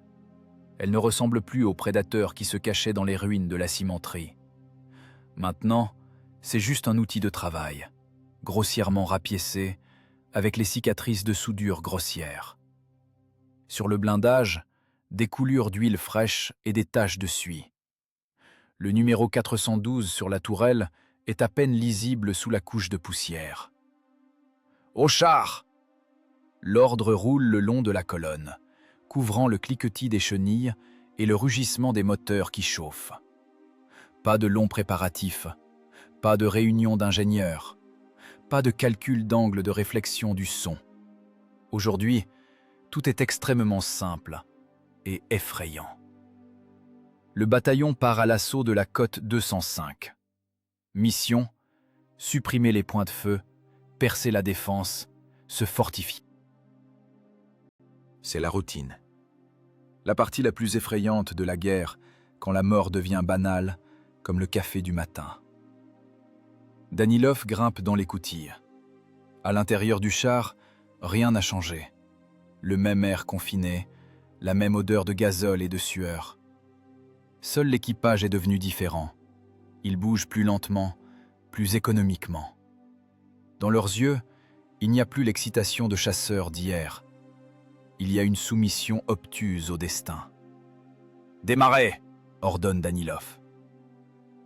Elle ne ressemble plus au prédateur qui se cachait dans les ruines de la cimenterie. Maintenant, c'est juste un outil de travail, grossièrement rapiécé, avec les cicatrices de soudure grossières. Sur le blindage, des coulures d'huile fraîche et des taches de suie. Le numéro 412 sur la tourelle est à peine lisible sous la couche de poussière. « Au char !» L'ordre roule le long de la colonne, couvrant le cliquetis des chenilles et le rugissement des moteurs qui chauffent. Pas de longs préparatifs, pas de réunion d'ingénieurs, pas de calcul d'angle de réflexion du son. Aujourd'hui, tout est extrêmement simple et effrayant. Le bataillon part à l'assaut de la côte 205. Mission : supprimer les points de feu, percer la défense, se fortifier. C'est la routine. La partie la plus effrayante de la guerre, quand la mort devient banale, comme le café du matin. Danilov grimpe dans l'écoutille. À l'intérieur du char, rien n'a changé. Le même air confiné, la même odeur de gazole et de sueur. Seul l'équipage est devenu différent. Ils bougent plus lentement, plus économiquement. Dans leurs yeux, il n'y a plus l'excitation de chasseurs d'hier. Il y a une soumission obtuse au destin. « Démarrez !» ordonne Danilov.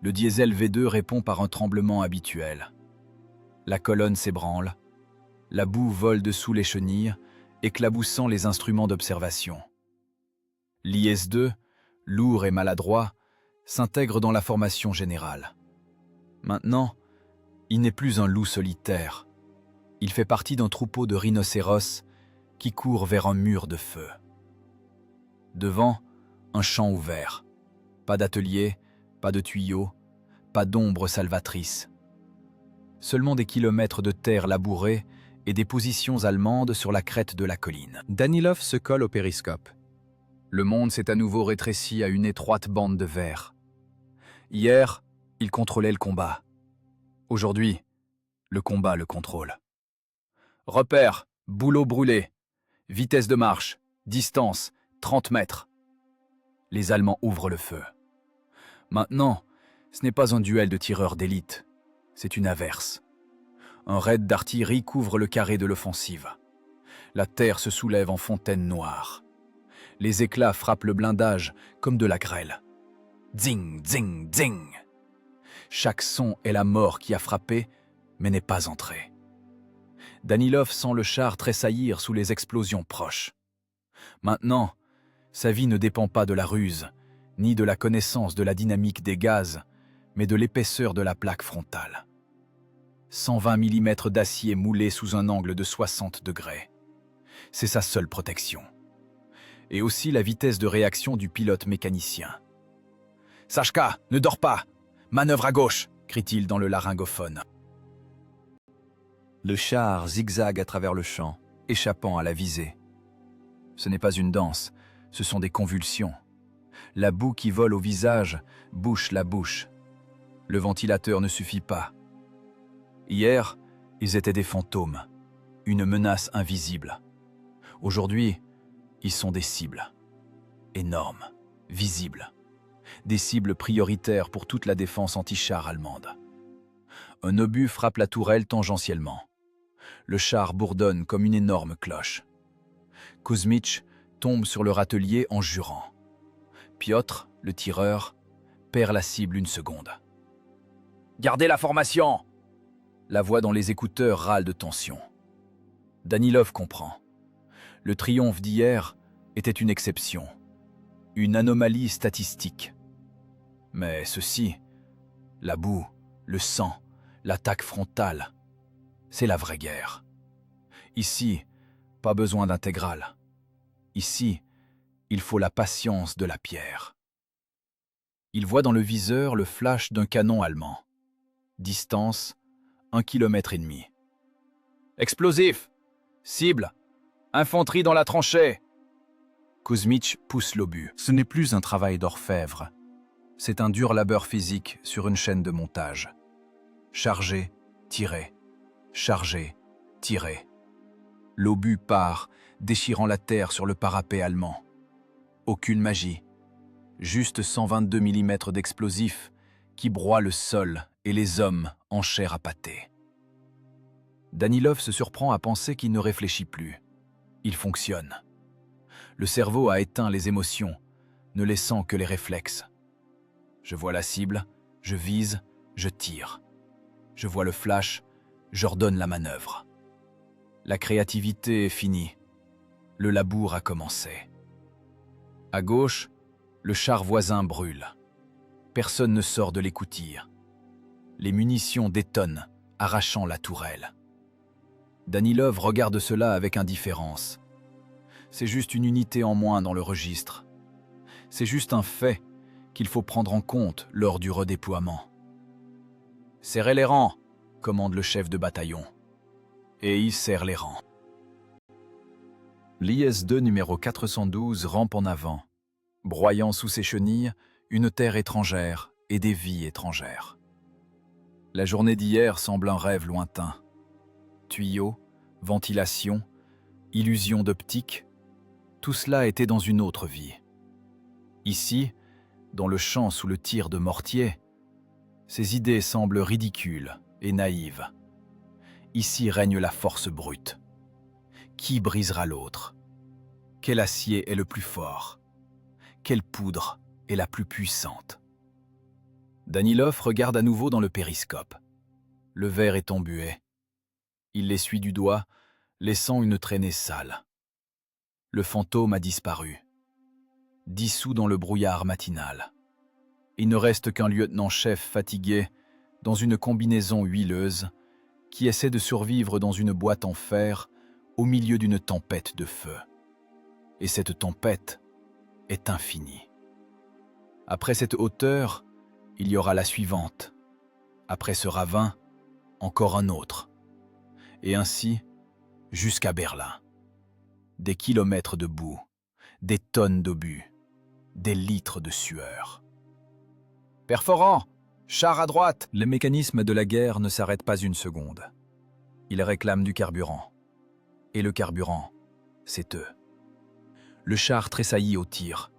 Le diesel V2 répond par un tremblement habituel. La colonne s'ébranle, la boue vole dessous les chenilles, éclaboussant les instruments d'observation. L'IS-2, lourd et maladroit, s'intègre dans la formation générale. Maintenant, il n'est plus un loup solitaire. Il fait partie d'un troupeau de rhinocéros qui court vers un mur de feu. Devant, un champ ouvert. Pas d'atelier, pas de tuyaux, pas d'ombre salvatrice. Seulement des kilomètres de terre labourée et des positions allemandes sur la crête de la colline. Danilov se colle au périscope. Le monde s'est à nouveau rétréci à une étroite bande de verre. Hier, il contrôlait le combat. Aujourd'hui, le combat le contrôle. Repère, boulot brûlé. Vitesse de marche, distance, 30 mètres. Les Allemands ouvrent le feu. Maintenant, ce n'est pas un duel de tireurs d'élite, c'est une averse. Un raid d'artillerie couvre le carré de l'offensive. La terre se soulève en fontaine noire. Les éclats frappent le blindage comme de la grêle. Dzing, dzing, dzing. Chaque son est la mort qui a frappé, mais n'est pas entrée. Danilov sent le char tressaillir sous les explosions proches. Maintenant, sa vie ne dépend pas de la ruse, ni de la connaissance de la dynamique des gaz, mais de l'épaisseur de la plaque frontale. 120 mm d'acier moulé sous un angle de 60 degrés. C'est sa seule protection. Et aussi la vitesse de réaction du pilote mécanicien. « Sachka, ne dors pas! Manœuvre à gauche !» crie-t-il dans le laryngophone. Le char zigzague à travers le champ, échappant à la visée. Ce n'est pas une danse, ce sont des convulsions. La boue qui vole au visage bouche la bouche. Le ventilateur ne suffit pas. Hier, ils étaient des fantômes, une menace invisible. Aujourd'hui, ils sont des cibles. Énormes, visibles. Des cibles prioritaires pour toute la défense anti-char allemande. Un obus frappe la tourelle tangentiellement. Le char bourdonne comme une énorme cloche. Kuzmich tombe sur le râtelier en jurant. Piotr, le tireur, perd la cible une seconde. « Gardez la formation !» La voix dans les écouteurs râle de tension. Danilov comprend. Le triomphe d'hier était une exception, une anomalie statistique. Mais ceci, la boue, le sang, l'attaque frontale, c'est la vraie guerre. Ici, pas besoin d'intégrale. Ici, il faut la patience de la pierre. Il voit dans le viseur le flash d'un canon allemand. Distance, 1,5 km. Explosif! Cible! Infanterie dans la tranchée! Kuzmich pousse l'obus. Ce n'est plus un travail d'orfèvre. C'est un dur labeur physique sur une chaîne de montage. Charger, tirer. Charger, tirer. L'obus part, déchirant la terre sur le parapet allemand. Aucune magie. Juste 122 mm d'explosifs qui broient le sol et les hommes en chair à pâté. Danilov se surprend à penser qu'il ne réfléchit plus. Il fonctionne. Le cerveau a éteint les émotions, ne laissant que les réflexes. Je vois la cible, je vise, je tire. Je vois le flash, j'ordonne la manœuvre. La créativité est finie. Le labour a commencé. À gauche, le char voisin brûle. Personne ne sort de l'écoutille. Les munitions détonnent, arrachant la tourelle. Danilov regarde cela avec indifférence. C'est juste une unité en moins dans le registre. C'est juste un fait qu'il faut prendre en compte lors du redéploiement. « Serrez les rangs !» commande le chef de bataillon. Et il serre les rangs. L'IS-2 numéro 412 rampe en avant, broyant sous ses chenilles une terre étrangère et des vies étrangères. La journée d'hier semble un rêve lointain. Tuyaux, ventilation, illusion d'optique, tout cela était dans une autre vie. Ici, dans le champ sous le tir de mortier, ces idées semblent ridicules et naïves. Ici règne la force brute. Qui brisera l'autre? Quel acier est le plus fort? Quelle poudre est la plus puissante? Danilov regarde à nouveau dans le périscope. Le verre est embué. Il l'essuie du doigt, laissant une traînée sale. Le fantôme a disparu, dissous dans le brouillard matinal. Il ne reste qu'un lieutenant-chef fatigué, dans une combinaison huileuse, qui essaie de survivre dans une boîte en fer au milieu d'une tempête de feu. Et cette tempête est infinie. Après cette hauteur, il y aura la suivante. Après ce ravin, encore un autre. Et ainsi, jusqu'à Berlin. Des kilomètres de boue, des tonnes d'obus, des litres de sueur. Perforant! Char à droite! Les mécanismes de la guerre ne s'arrêtent pas une seconde. Ils réclament du carburant. Et le carburant, c'est eux. Le char tressaillit au tir.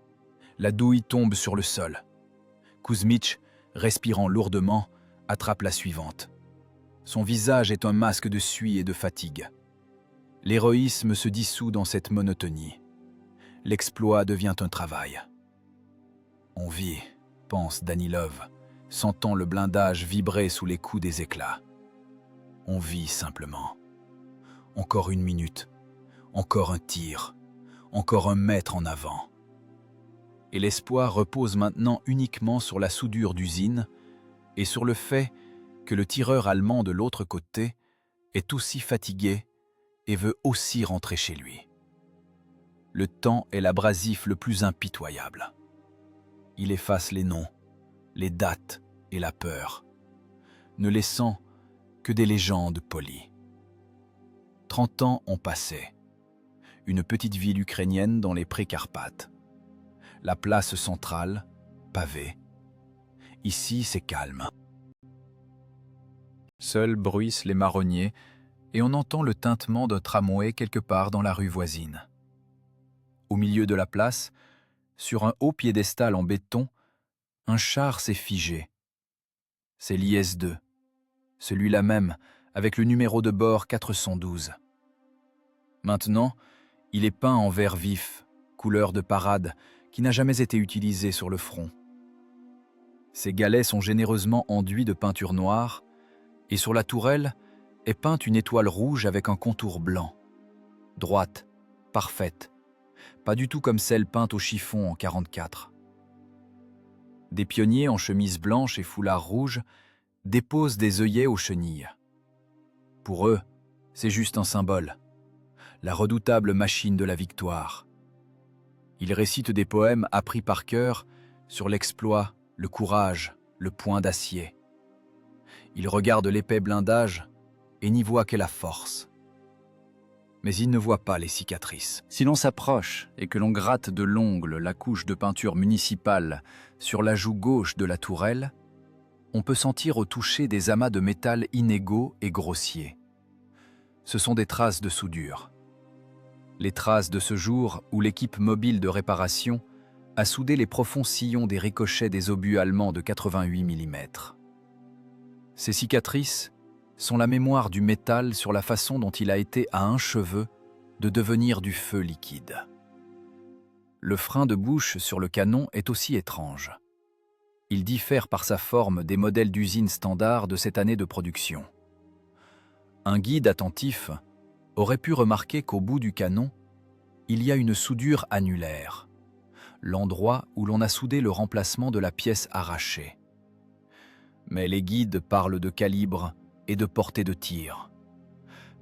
La douille tombe sur le sol. Kuzmich, respirant lourdement, attrape la suivante. Son visage est un masque de suie et de fatigue. L'héroïsme se dissout dans cette monotonie. L'exploit devient un travail. On vit, pense Danilov, sentant le blindage vibrer sous les coups des éclats. On vit simplement. Encore une minute, encore un tir, encore un mètre en avant. Et l'espoir repose maintenant uniquement sur la soudure d'usine et sur le fait que le tireur allemand de l'autre côté est aussi fatigué et veut aussi rentrer chez lui. Le temps est l'abrasif le plus impitoyable. Il efface les noms, les dates et la peur, ne laissant que des légendes polies. 30 ans ont passé. Une petite ville ukrainienne dans les Pré-Carpates. La place centrale, pavée. Ici, c'est calme. Seuls bruissent les marronniers et on entend le tintement d'un tramway quelque part dans la rue voisine. Au milieu de la place, sur un haut piédestal en béton, un char s'est figé. C'est l'IS-2, celui-là même, avec le numéro de bord 412. Maintenant, il est peint en vert vif, couleur de parade, qui n'a jamais été utilisée sur le front. Ses galets sont généreusement enduits de peinture noire, et sur la tourelle est peinte une étoile rouge avec un contour blanc. Droite, parfaite, pas du tout comme celle peinte au chiffon en 44. Des pionniers en chemise blanche et foulard rouge déposent des œillets aux chenilles. Pour eux, c'est juste un symbole, la redoutable machine de la victoire. Ils récitent des poèmes appris par cœur sur l'exploit, le courage, le poing d'acier. Ils regardent l'épais blindage et n'y voient que la force. Mais ils ne voient pas les cicatrices. Si l'on s'approche et que l'on gratte de l'ongle la couche de peinture municipale sur la joue gauche de la tourelle, on peut sentir au toucher des amas de métal inégaux et grossiers. Ce sont des traces de soudure. Les traces de ce jour où l'équipe mobile de réparation a soudé les profonds sillons des ricochets des obus allemands de 88 mm. Ces cicatrices sont la mémoire du métal sur la façon dont il a été à un cheveu de devenir du feu liquide. Le frein de bouche sur le canon est aussi étrange. Il diffère par sa forme des modèles d'usine standard de cette année de production. Un guide attentif aurait pu remarquer qu'au bout du canon, il y a une soudure annulaire, l'endroit où l'on a soudé le remplacement de la pièce arrachée. Mais les guides parlent de calibre et de portée de tir.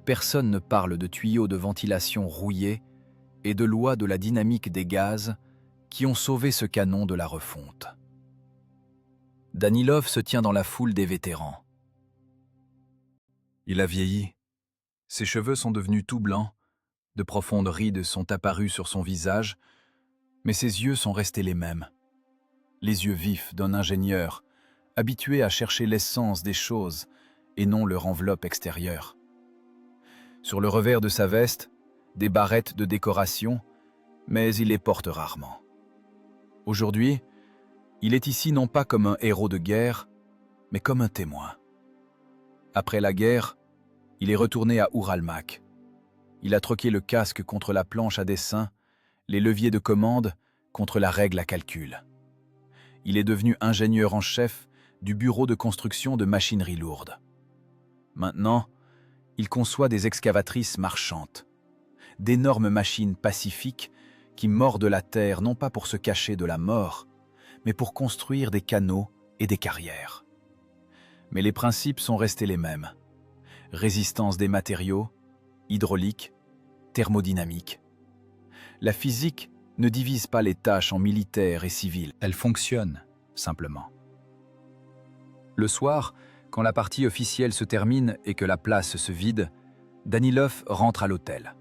Personne ne parle de tuyaux de ventilation rouillés et de lois de la dynamique des gaz qui ont sauvé ce canon de la refonte. Danilov se tient dans la foule des vétérans. Il a vieilli. Ses cheveux sont devenus tout blancs, de profondes rides sont apparues sur son visage, mais ses yeux sont restés les mêmes. Les yeux vifs d'un ingénieur, habitué à chercher l'essence des choses et non leur enveloppe extérieure. Sur le revers de sa veste, des barrettes de décoration, mais il les porte rarement. Aujourd'hui, il est ici non pas comme un héros de guerre, mais comme un témoin. Après la guerre, il est retourné à Uralmak. Il a troqué le casque contre la planche à dessin, les leviers de commande contre la règle à calcul. Il est devenu ingénieur en chef du bureau de construction de machinerie lourde. Maintenant, il conçoit des excavatrices marchantes, d'énormes machines pacifiques qui mordent la terre non pas pour se cacher de la mort, mais pour construire des canaux et des carrières. Mais les principes sont restés les mêmes. Résistance des matériaux, hydraulique, thermodynamique. La physique ne divise pas les tâches en militaires et civils, elle fonctionne, simplement. Le soir, quand la partie officielle se termine et que la place se vide, Danilov rentre à l'hôtel.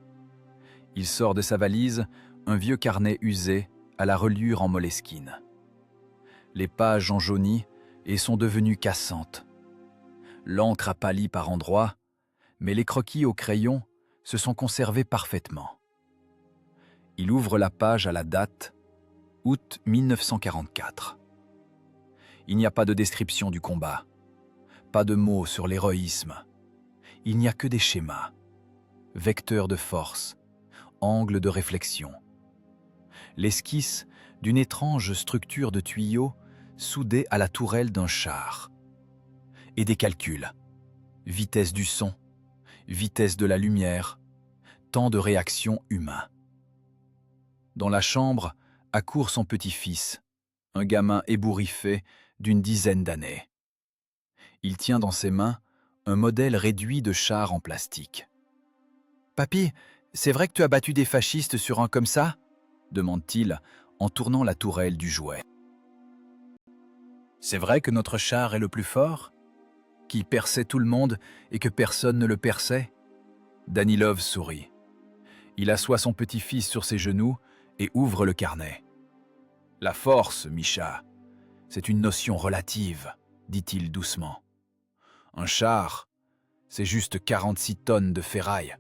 Il sort de sa valise un vieux carnet usé à la reliure en moleskine. Les pages ont jauni et sont devenues cassantes. L'encre a pâli par endroits, mais les croquis au crayon se sont conservés parfaitement. Il ouvre la page à la date, août 1944. Il n'y a pas de description du combat, pas de mots sur l'héroïsme. Il n'y a que des schémas, vecteurs de force, angles de réflexion. L'esquisse d'une étrange structure de tuyaux soudée à la tourelle d'un char. Et des calculs, vitesse du son, vitesse de la lumière, temps de réaction humain. Dans la chambre accourt son petit-fils, un gamin ébouriffé d'une dizaine d'années. Il tient dans ses mains un modèle réduit de char en plastique. « Papy, c'est vrai que tu as battu des fascistes sur un comme ça ?» demande-t-il en tournant la tourelle du jouet. « C'est vrai que notre char est le plus fort, qui perçait tout le monde et que personne ne le perçait ?» Danilov sourit. Il assoit son petit-fils sur ses genoux et ouvre le carnet. « La force, Misha, c'est une notion relative, dit-il doucement. Un char, c'est juste 46 tonnes de ferraille.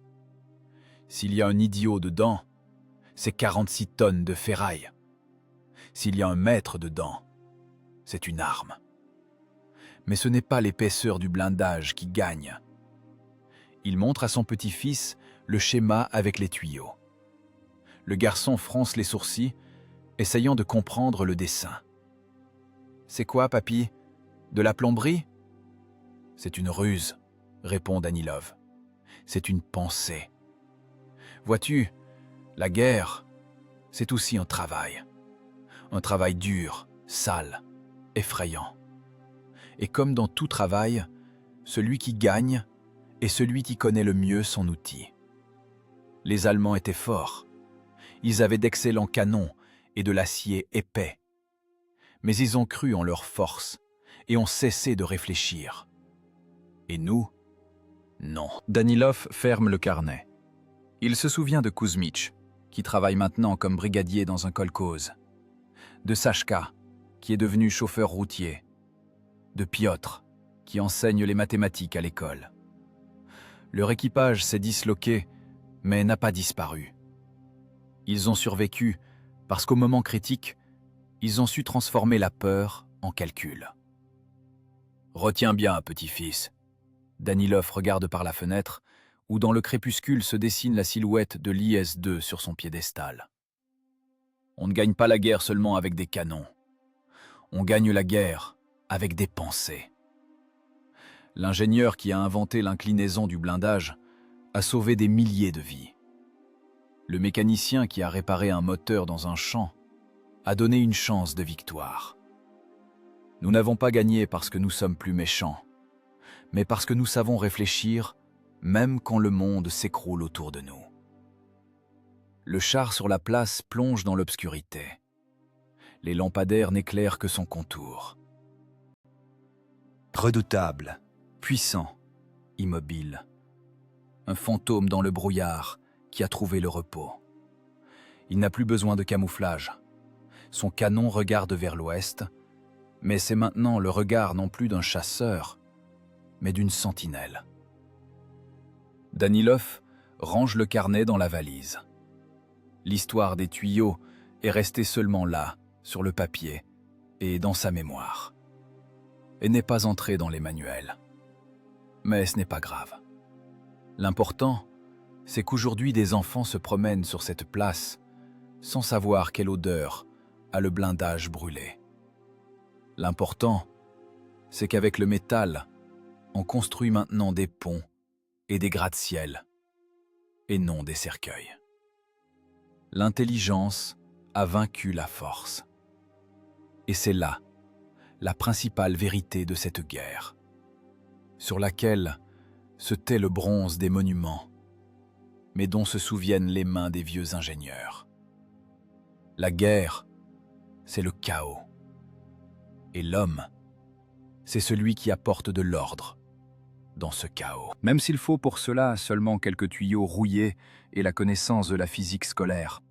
S'il y a un idiot dedans, c'est 46 tonnes de ferraille. S'il y a un maître dedans, c'est une arme. Mais ce n'est pas l'épaisseur du blindage qui gagne. » Il montre à son petit-fils le schéma avec les tuyaux. Le garçon fronce les sourcils, essayant de comprendre le dessin. « C'est quoi, papy? De la plomberie ?»« C'est une ruse, » répond Danilov. « C'est une pensée. Vois-tu, la guerre, c'est aussi un travail. Un travail dur, sale, effrayant. Et comme dans tout travail, celui qui gagne est celui qui connaît le mieux son outil. Les Allemands étaient forts. Ils avaient d'excellents canons et de l'acier épais. Mais ils ont cru en leur force et ont cessé de réfléchir. Et nous, non. Danilov ferme le carnet. Il se souvient de Kuzmich, qui travaille maintenant comme brigadier dans un kolkhoz, de Sachka, qui est devenu chauffeur routier, de Piotr, qui enseigne les mathématiques à l'école. Leur équipage s'est disloqué, mais n'a pas disparu. Ils ont survécu parce qu'au moment critique, ils ont su transformer la peur en calcul. « Retiens bien, petit-fils. » Danilov regarde par la fenêtre, où dans le crépuscule se dessine la silhouette de l'IS-2 sur son piédestal. « On ne gagne pas la guerre seulement avec des canons. On gagne la guerre avec des pensées. » L'ingénieur qui a inventé l'inclinaison du blindage a sauvé des milliers de vies. Le mécanicien qui a réparé un moteur dans un champ a donné une chance de victoire. Nous n'avons pas gagné parce que nous sommes plus méchants, mais parce que nous savons réfléchir même quand le monde s'écroule autour de nous. Le char sur la place plonge dans l'obscurité. Les lampadaires n'éclairent que son contour. Redoutable, puissant, immobile. Un fantôme dans le brouillard qui a trouvé le repos. Il n'a plus besoin de camouflage. Son canon regarde vers l'ouest, mais c'est maintenant le regard non plus d'un chasseur, mais d'une sentinelle. Danilov range le carnet dans la valise. L'histoire des tuyaux est restée seulement là, sur le papier et dans sa mémoire. Et n'est pas entrée dans les manuels. Mais ce n'est pas grave. L'important, c'est qu'aujourd'hui des enfants se promènent sur cette place sans savoir quelle odeur a le blindage brûlé. L'important, c'est qu'avec le métal, on construit maintenant des ponts et des gratte-ciel, et non des cercueils. L'intelligence a vaincu la force. Et c'est là la principale vérité de cette guerre, sur laquelle se tait le bronze des monuments, mais dont se souviennent les mains des vieux ingénieurs. La guerre, c'est le chaos. Et l'homme, c'est celui qui apporte de l'ordre dans ce chaos. Même s'il faut pour cela seulement quelques tuyaux rouillés et la connaissance de la physique scolaire.